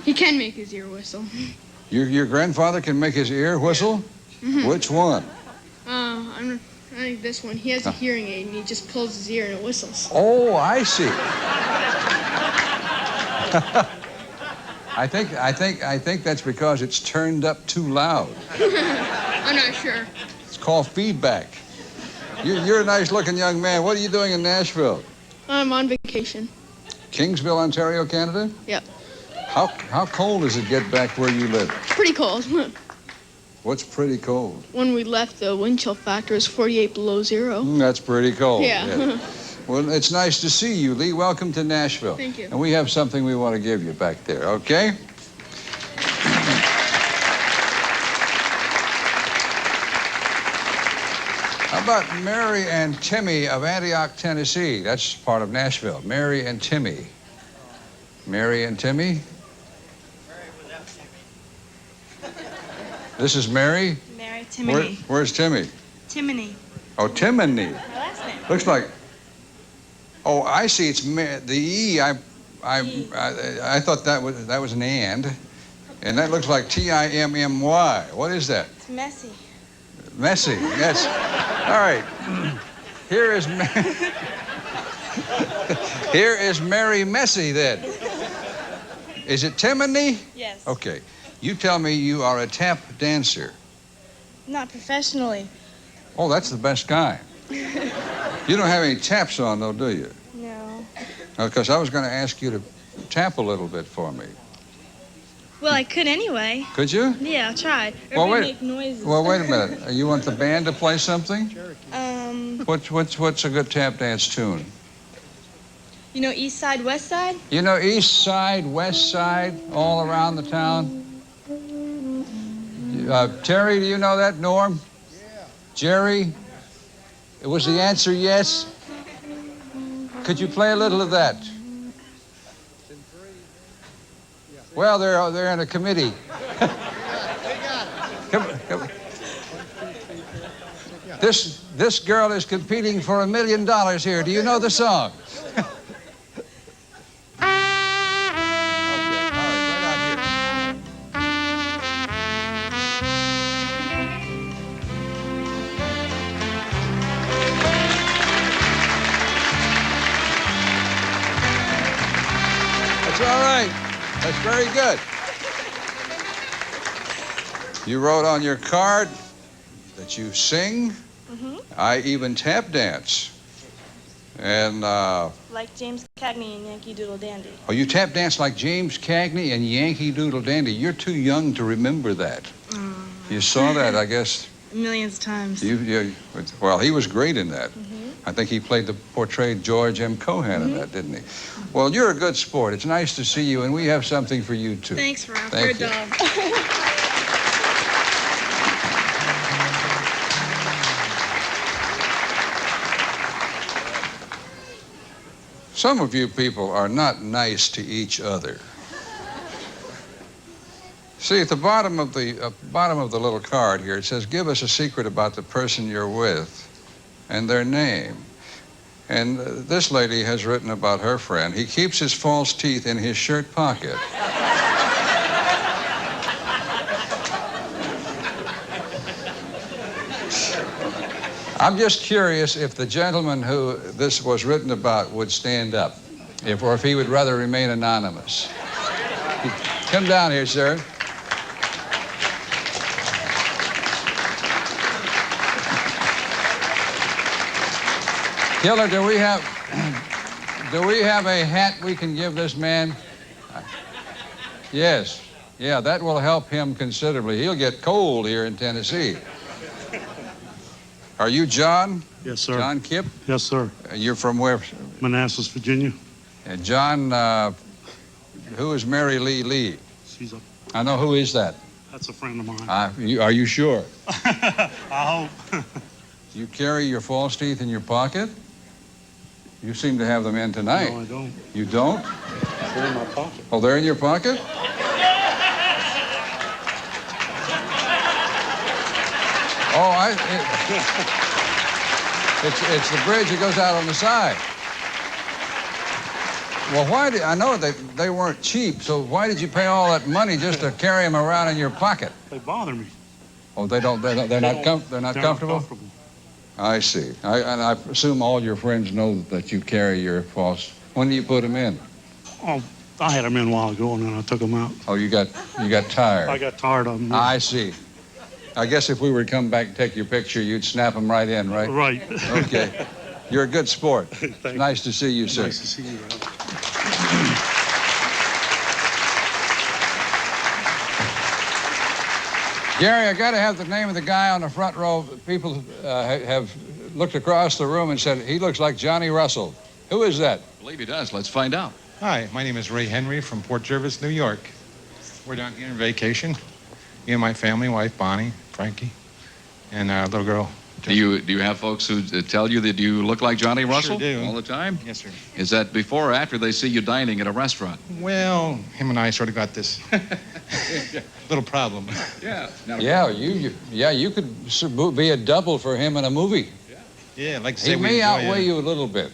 he can make his ear whistle. Your grandfather can make his ear whistle? Mhm. Which one? I think this one. He has a hearing aid, and he just pulls his ear and it whistles. Oh, I see. I think that's because it's turned up too loud. I'm not sure. It's called feedback. You're a nice-looking young man. What are you doing in Nashville? I'm on vacation. Kingsville, Ontario, Canada? Yep. How cold does it get back where you live? Pretty cold. What's pretty cold? When we left, the wind chill factor was 48 below zero. That's pretty cold. Yeah. Well, it's nice to see you, Lee. Welcome to Nashville. Thank you. And we have something we want to give you back there, okay? How about Mary and Timmy of Antioch, Tennessee? That's part of Nashville. Mary and Timmy. Mary and Timmy? This is Mary? Mary Timony. Where's Timmy? Timony. Oh, Timony. My last name. Looks like. Oh, I see. It's the E. I thought that was an and that looks like Timmy. What is that? It's messy. Messy. Yes. All right. Here is Mary Messy then. Is it Timony? Yes. Okay. You tell me you are a tap dancer. Not professionally. Oh, that's the best kind. You don't have any taps on, though, do you? No. Because I was going to ask you to tap a little bit for me. Well, I could anyway. Could you? Yeah, I'll try. Well, Everybody wait. make noises. Well, wait a minute. You want the band to play something? What's a good tap dance tune? You know East Side, West Side? You know, East Side, West Side, all around the town. Terry, do you know that? Norm? Yeah. Jerry? Was the answer yes? Could you play a little of that? Well, they're in a committee. Come. This girl is competing for $1 million here. Do you know the song? That's all right. That's very good. You wrote on your card that you sing. Mm-hmm. I even tap dance. And, Like James Cagney and Yankee Doodle Dandy. oh, you tap dance like James Cagney and Yankee Doodle Dandy. You're too young to remember that. You saw that, I guess. Millions of times. Well, he was great in that. I think he portrayed George M. Cohan in that, didn't he? Well, you're a good sport. It's nice to see you, and we have something for you, too. Thanks, Ralph. Thank You're a you. dog. Some of you people are not nice to each other. See, at the bottom of the little card here, it says, give us a secret about the person you're with and their name. And this lady has written about her friend. He keeps his false teeth in his shirt pocket. I'm just curious if the gentleman who this was written about would stand up, or if he would rather remain anonymous. Come down here, sir. Killer, do we have a hat we can give this man? Yes. Yeah, that will help him considerably. He'll get cold here in Tennessee. Are you John? Yes, sir. John Kipp? Yes, sir. You're from where? Manassas, Virginia. And John, who is Mary Lee Lee? She's a... I know. Who is that? That's a friend of mine. Are you sure? I hope. Do you carry your false teeth in your pocket? You seem to have them in tonight. No, I don't. You don't? They're in my pocket. Oh, they're in your pocket? Oh, it's the bridge that goes out on the side. Well, I know they weren't cheap, so why did you pay all that money just to carry them around in your pocket? They bother me. Oh, they're not comfortable? I see. And I assume all your friends know that you carry your false. When do you put them in? Oh, I had them in a while ago, and then I took them out. Oh, you got tired. I got tired of them. I see. I guess if we were to come back and take your picture, you'd snap them right in, right? Right. Okay. You're a good sport. Nice to see you, sir. Nice to see you, Ralph. Gary, I got to have the name of the guy on the front row. People have looked across the room and said, he looks like Johnny Russell. Who is that? I believe he does. Let's find out. Hi, my name is Ray Henry from Port Jervis, New York. We're down here on vacation. Me and my family, wife Bonnie, Frankie, and our little girl. Do you have folks who tell you that you look like Johnny Russell Sure do. all the time? Yes, sir. Is that before or after they see you dining at a restaurant? Well, him and I sort of got this little problem. Yeah. You could be a double for him in a movie. Yeah, I'd like to say He we may enjoy outweigh it. you a little bit.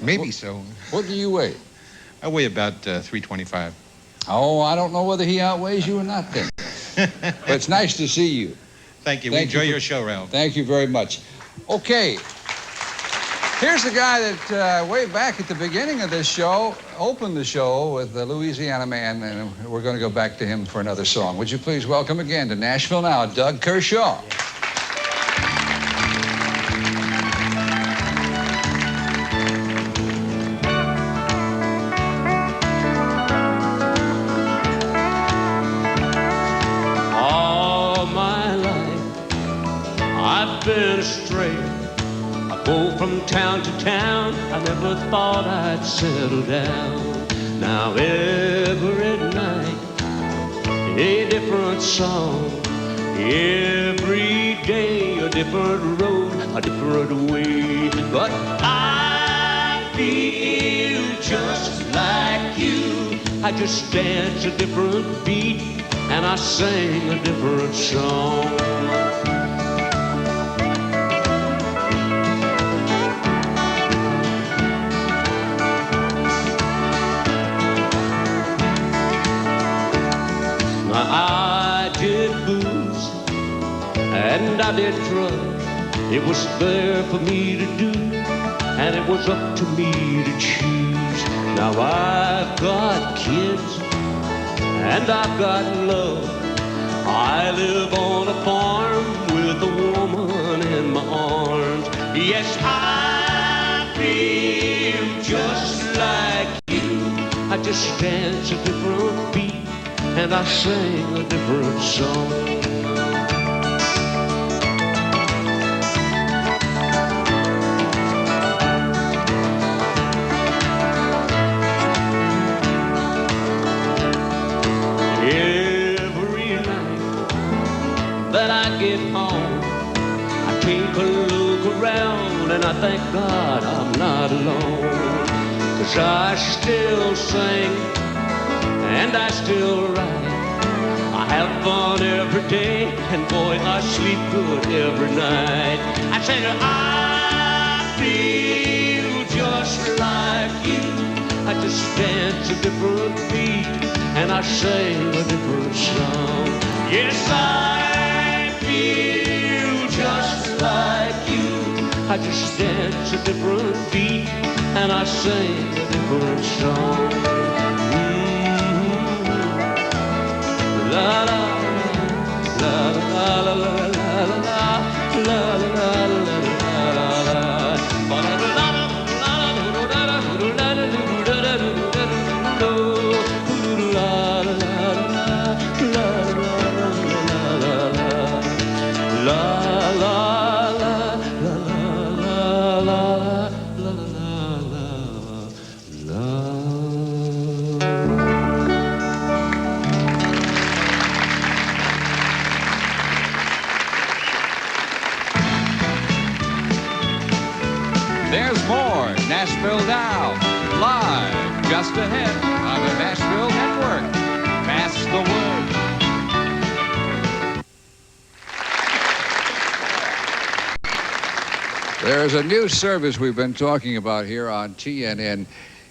Maybe so. What do you weigh? I weigh about 325. Oh, I don't know whether he outweighs you or not then. But it's nice to see you. Thank you. We enjoy your show, Ralph. Thank you very much. Okay. Here's the guy that way back at the beginning of this show opened the show with the Louisiana Man, and we're going to go back to him for another song. Would you please welcome again to Nashville Now, Doug Kershaw. Been astray. I go from town to town. I never thought I'd settle down. Now every night, a different song. Every day, a different road, a different way. But I feel just like you. I just dance a different beat, and I sing a different song. I did booze and I did drugs. It was there for me to do, and it was up to me to choose. Now I've got kids and I've got love. I live on a farm with a woman in my arms. Yes, I feel just like you. I just dance a different beat, and I sing a different song. Every night that I get home, I take a look around and I thank God I'm not alone. 'Cause I still sing and I still write. I have fun every day, and boy, I sleep good every night. I said, I feel just like you. I just dance a different beat, and I sing a different song. Yes, I feel just like you. I just dance a different beat and I sing a different song. La la la la la la la la la la There's more Nashville Now, live just ahead on the Nashville Network. Pass the word. There's a new service we've been talking about here on TNN.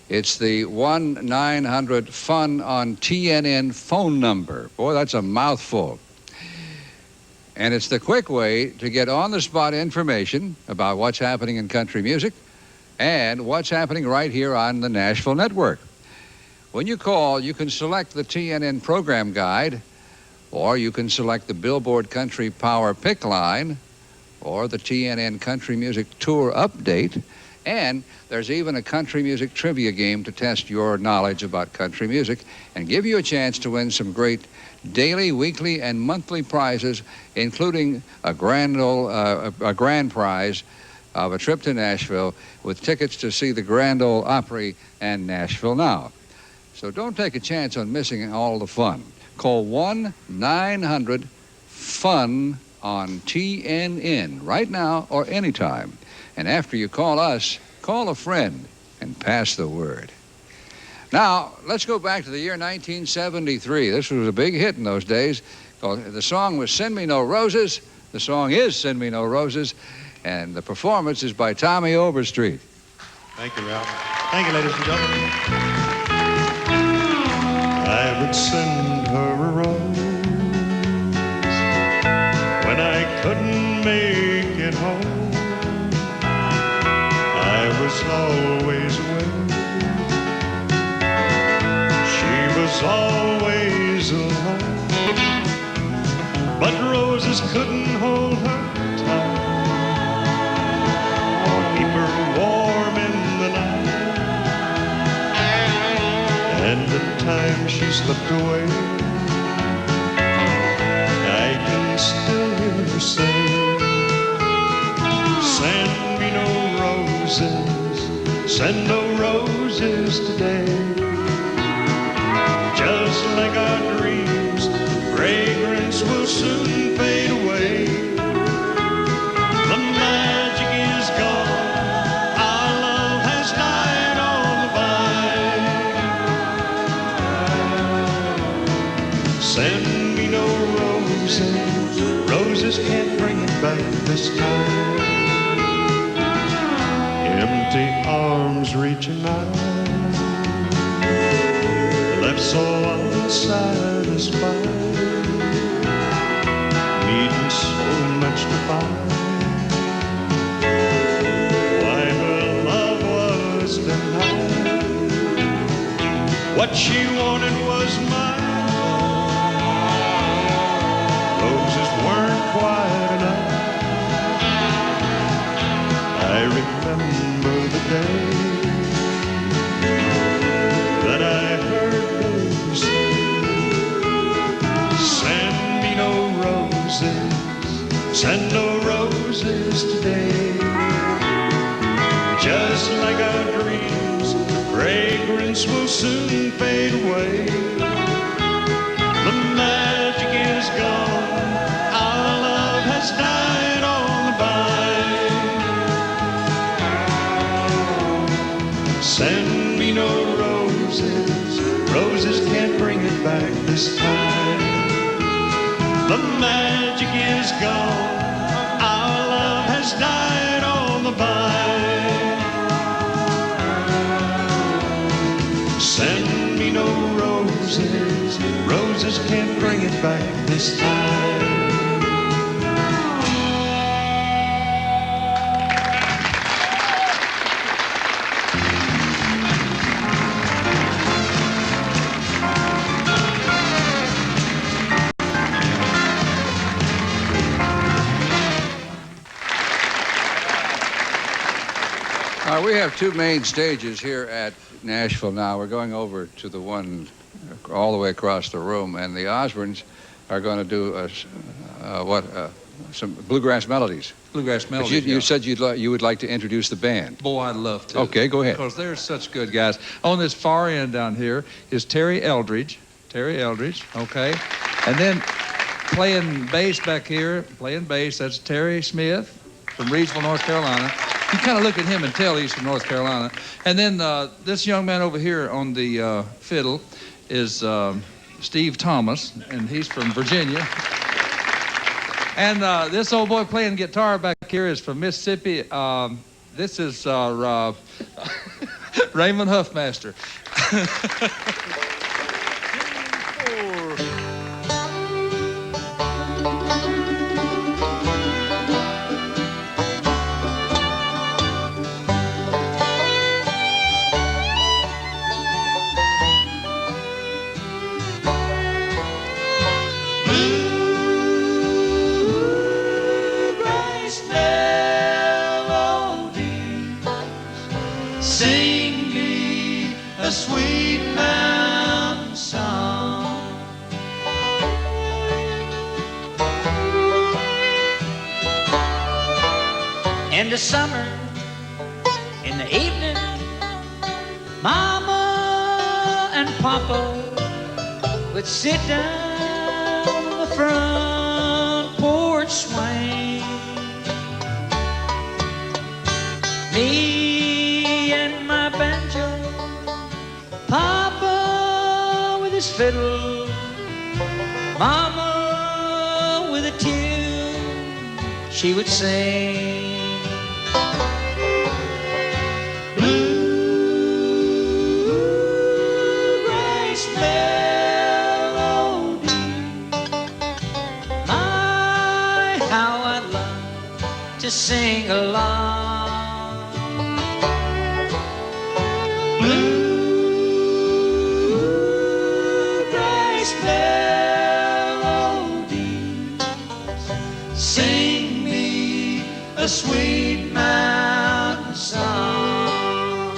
It's the 1-900-FUN on TNN phone number. Boy, that's a mouthful. And it's the quick way to get on-the-spot information about what's happening in country music and what's happening right here on the Nashville Network. When you call, you can select the TNN program guide, or you can select the Billboard Country Power Pick line, or the TNN Country Music Tour update, and there's even a country music trivia game to test your knowledge about country music and give you a chance to win some great daily, weekly, and monthly prizes, including a grand prize of a trip to Nashville with tickets to see the Grand Ole Opry and Nashville Now. So don't take a chance on missing all the fun. Call 1-900-FUN on TNN right now or anytime. And after you call us, call a friend and pass the word. Now, let's go back to the year 1973. This was a big hit in those days. The song was Send Me No Roses. The song is Send Me No Roses. And the performance is by Tommy Overstreet. Thank you, Ralph. Thank you, ladies and gentlemen. I would send her a rose when I couldn't make it home. I was always away. She was always alone. But roses couldn't hold her tight or keep her warm in the night. And the time she slipped away, I can still hear her say, send me no roses, send no roses today. Just like our dreams, fragrance will soon fade away. The magic is gone, our love has died on the vine. Send me no roses, roses can't bring it back this time. Empty arms reaching out, left so unsatisfied, needing so much to find. Why her love was denied. What she wanted was mine. Roses weren't quite enough. I remember the day that I heard baby say, send me no roses, send no roses today. Just like our dreams, fragrance will soon fade away. The magic is gone, our love has died on the vine. Send me no roses, roses can't bring it back this time. The magic is gone, our love has died on the vine. Send me no roses, roses can't bring it back this time. We have two main stages here at Nashville Now. We're going over to the one all the way across the room, and the Osbornes are going to do some bluegrass melodies. Bluegrass But melodies. you said you would like to introduce the band. Boy, I'd love to. Okay, go ahead. Because they're such good guys. On this far end down here is Terry Eldridge. Okay. And then playing bass back here, that's Terry Smith from Reedsville, North Carolina. You kind of look at him and tell he's from North Carolina. And then this young man over here on the fiddle is Steve Thomas, and he's from Virginia. And this old boy playing guitar back here is from Mississippi. This is Raymond Huffmaster. Sing me a sweet mountain song. In the summer, in the evening, Mama and Papa would sit down on the front porch swing. Me and my banjo, Papa with his fiddle, Mama with a tune she would sing. Bluegrass melody, my how I love to sing along. Bluegrass melodies, sing me a sweet mountain song.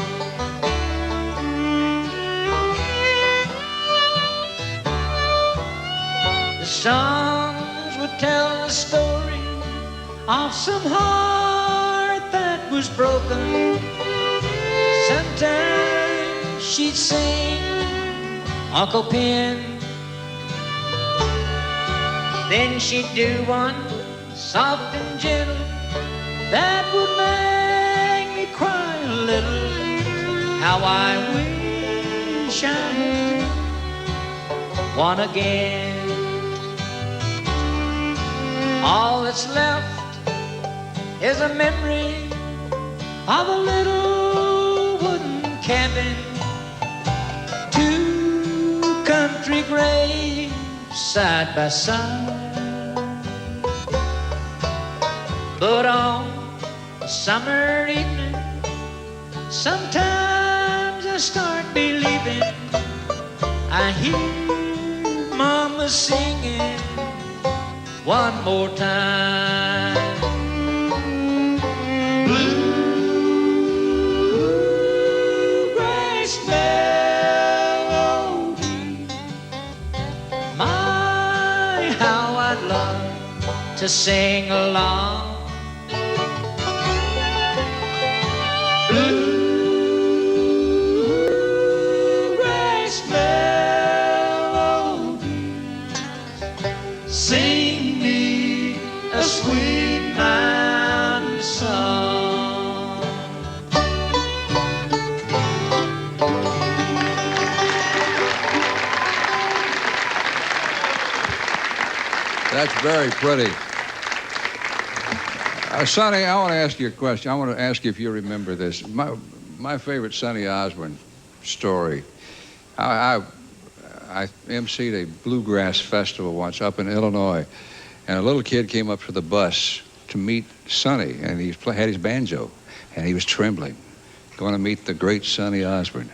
The songs would tell the story of some heart that was broken. Sometimes she'd sing Uncle Pen. Then she'd do one soft and gentle that would make me cry a little. How I wish I had one again. All that's left is a memory of a little wooden cabin, two country graves side by side. But on a summer evening, sometimes I start believing I hear Mama singing one more time. Bluegrass melody, my how I'd love to sing along. Bluegrass melodies, sing me a sweet mountain song. That's very pretty. Sonny, I want to ask you a question. I want to ask you if you remember this. My favorite Sonny Osborne story. I emceed a bluegrass festival once up in Illinois, and a little kid came up to the bus to meet Sonny, and he had his banjo, and he was trembling, going to meet the great Sonny Osborne.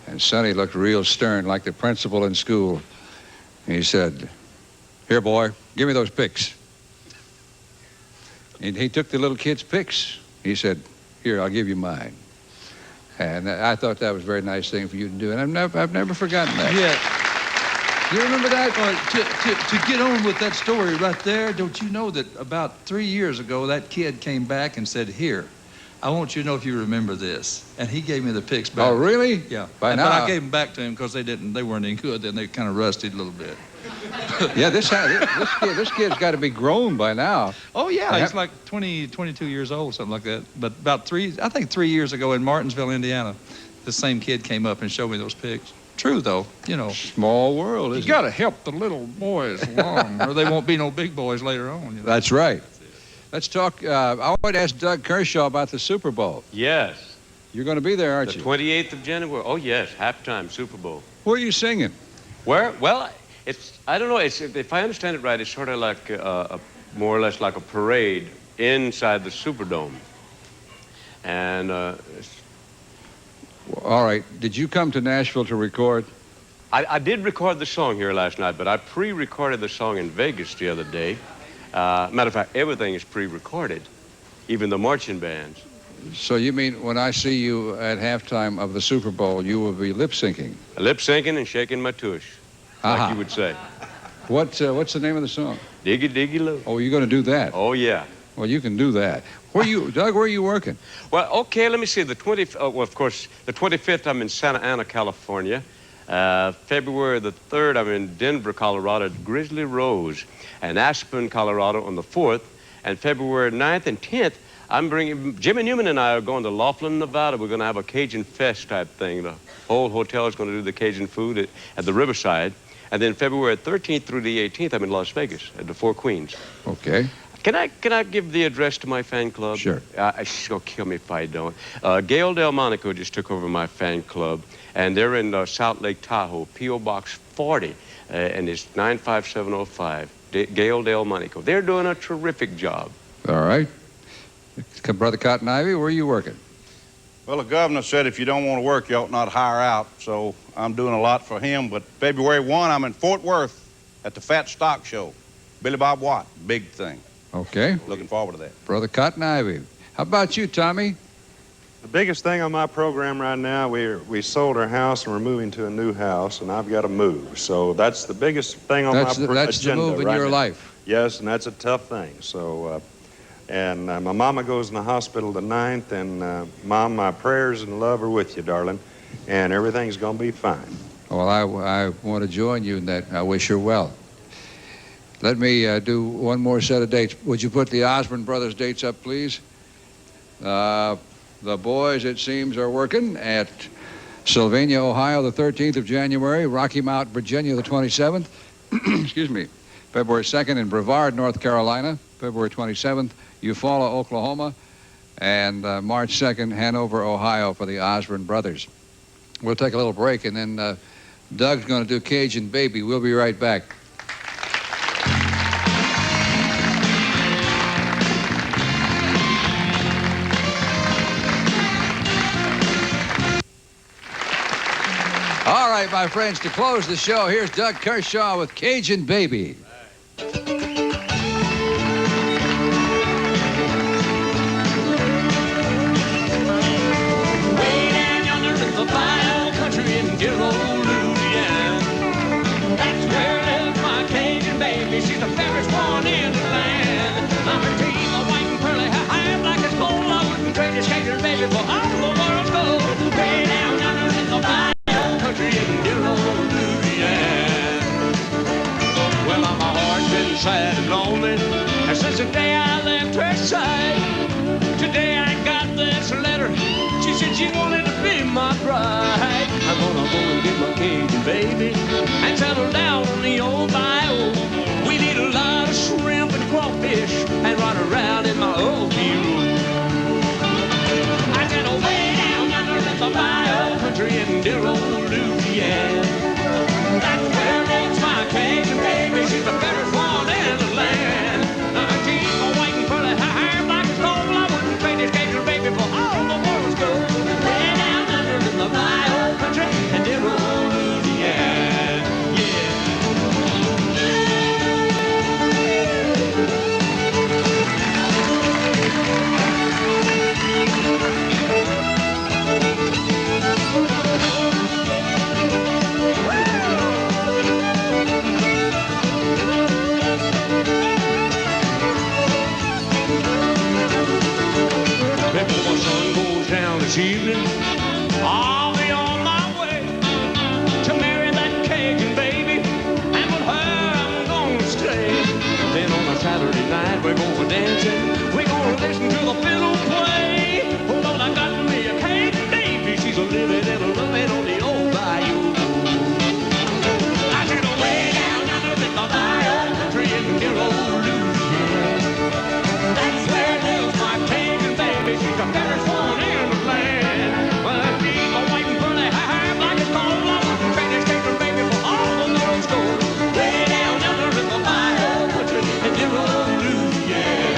And Sonny looked real stern, like the principal in school. And he said, "Here, boy, give me those picks." And he took the little kid's picks. He said, "Here, I'll give you mine." And I thought that was a very nice thing for you to do, and I've never forgotten that. Yeah. You remember that? To get on with that story right there, don't you know that about 3 years ago, that kid came back and said, "Here, I want you to know if you remember this." And he gave me the picks back. Oh, really? Yeah. By But now. I gave them back to him because they weren't any good. Then they kind of rusted a little bit. Yeah, this kid's got to be grown by now. Oh, yeah, he's like 20, 22 years old, something like that. But about 3 years ago in Martinsville, Indiana, the same kid came up and showed me those pics. True, though, you know. Small world, isn't You got to help the little boys along, or they won't be no big boys later on. You know? That's right. Let's talk. I want to ask Doug Kershaw about the Super Bowl. Yes. You're going to be there, aren't The you? 28th of January. Oh, yes, halftime Super Bowl. Where are you singing? Where? Well, I don't know. If I understand it right, it's sort of like more or less like a parade inside the Superdome. And All right. Did you come to Nashville to record? I did record the song here last night, but I pre-recorded the song in Vegas the other day. Matter of fact, everything is pre-recorded, even the marching bands. So you mean when I see you at halftime of the Super Bowl, you will be lip-syncing? Lip-syncing and shaking my tush, like you would say. What's the name of the song? Diggy Diggy Lou. Oh, you're going to do that? Oh, yeah. Well, you can do that. Doug, where are you working? Well, okay, let me see. Well, of course, the 25th, I'm in Santa Ana, California. February the 3rd, I'm in Denver, Colorado, at Grizzly Rose, and Aspen, Colorado on the 4th. And February 9th and 10th, I'm bringing, Jimmy Newman and I are going to Laughlin, Nevada. We're going to have a Cajun Fest type thing. The whole hotel is going to do the Cajun food at the Riverside. And then February 13th through the 18th, I'm in Las Vegas at the Four Queens. Okay. Can I give the address to my fan club? Sure. She's going to kill me if I don't. Gail Delmonico just took over my fan club, and they're in South Lake Tahoe, P.O. Box 40, and it's 95705. Gail Delmonico. They're doing a terrific job. All right. Brother Cotton Ivy, where are you working? Well, the governor said if you don't want to work, you ought not hire out, so I'm doing a lot for him. But February 1, I'm in Fort Worth at the Fat Stock Show. Billy Bob Watt, big thing. Okay. Looking forward to that. Brother Cotton Ivy. How about you, Tommy? The biggest thing on my program right now, we sold our house and we're moving to a new house, and I've got to move. So that's the biggest thing on That's my the agenda move in right your now. life. Yes, and that's a tough thing. So, my mama goes in the hospital the 9th, and Mom, my prayers and love are with you, darling, and everything's going to be fine. Well, I want to join you in that. I wish her well. Let me do one more set of dates. Would you put the Osborne Brothers dates up, please? The boys, it seems, are working at Sylvania, Ohio, the 13th of January, Rocky Mount, Virginia, the 27th. Excuse me. February 2nd in Brevard, North Carolina. February 27th, Eufaula, Oklahoma. And March 2nd, Hanover, Ohio, for the Osborne Brothers. We'll take a little break, and then Doug's going to do Cajun Baby. We'll be right back. All right, my friends, to close the show, here's Doug Kershaw with Cajun Baby. Way down yonder in the bayou country in dear old Louisiana. That's where lives my Cajun baby. She's the fairest one in the land. I'm her team, a white and pearly, her hair black as coal. I wouldn't trade this Cajun baby for all the world's gold. Way down yonder in the bayou country in dear old Louisiana. Well, my heart's been sad and lonely, and since the day I left her side. Today I got this letter. She said she wanted to be my bride. I'm gonna go and get my Cajun baby and settle down on the old bayou. We need a lot of shrimp and crawfish and run around in my old room. I said, oh, way down yonder in the bayou country in dear old Louisiana. That's where lives my Cajun baby. She's the fairest one in the land. Her teeth are white and pearly, her hair black as coal. I wouldn't trade this Cajun baby for all the world's gold. Way down under in the bayou country and dear old Louisiana. Yeah. we're going dancing. We're gonna listen to the fiddle play. Oh, Lord, I got me a cake baby. She's a living and a loving on the old bayou. I said, way down yonder in the bayou country in dear old Louisiana. That's where lives my Cajun baby. She's the fairest one in the land. Well, I need my white and pearly hair, black as coal. I'm a Spanish Cajun baby for all the girls go. Way down yonder in the bayou country in dear old Louisiana.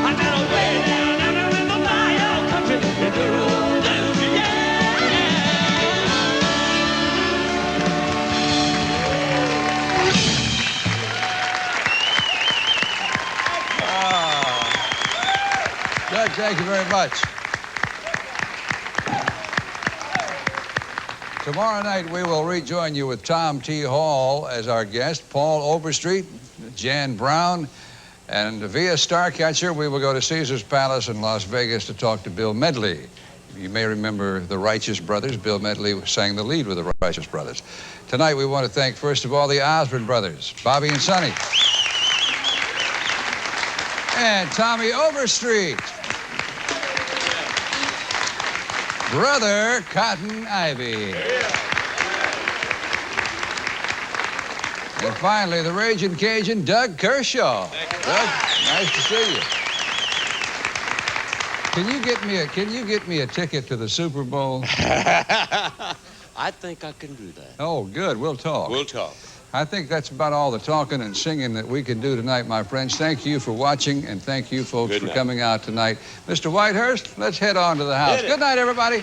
I said, way down yonder in the bayou country in dear old Louisiana. Doug, thank you very much. Tomorrow night, we will rejoin you with Tom T. Hall as our guest, Paul Overstreet, Jan Brown, and via Starcatcher, we will go to Caesar's Palace in Las Vegas to talk to Bill Medley. You may remember the Righteous Brothers. Bill Medley sang the lead with the Righteous Brothers. Tonight, we want to thank, first of all, the Osborne brothers, Bobby and Sonny, and Tommy Overstreet, Brother Cotton Ivy. And finally, the Raging Cajun, Doug Kershaw. Doug, nice to see you. Can you get me a ticket to the Super Bowl? I think I can do that. Oh, good. We'll talk. We'll talk. I think that's about all the talking and singing that we can do tonight, my friends. Thank you for watching, and thank you, folks, Good for night. coming out tonight. Mr. Whitehurst, let's head on to the house. Good night, everybody.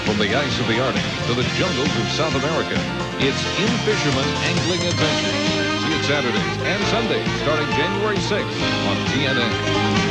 From the ice of the Arctic to the jungles of South America, it's In Fisherman Angling Adventures. See it Saturdays and Sundays starting January 6th on TNN.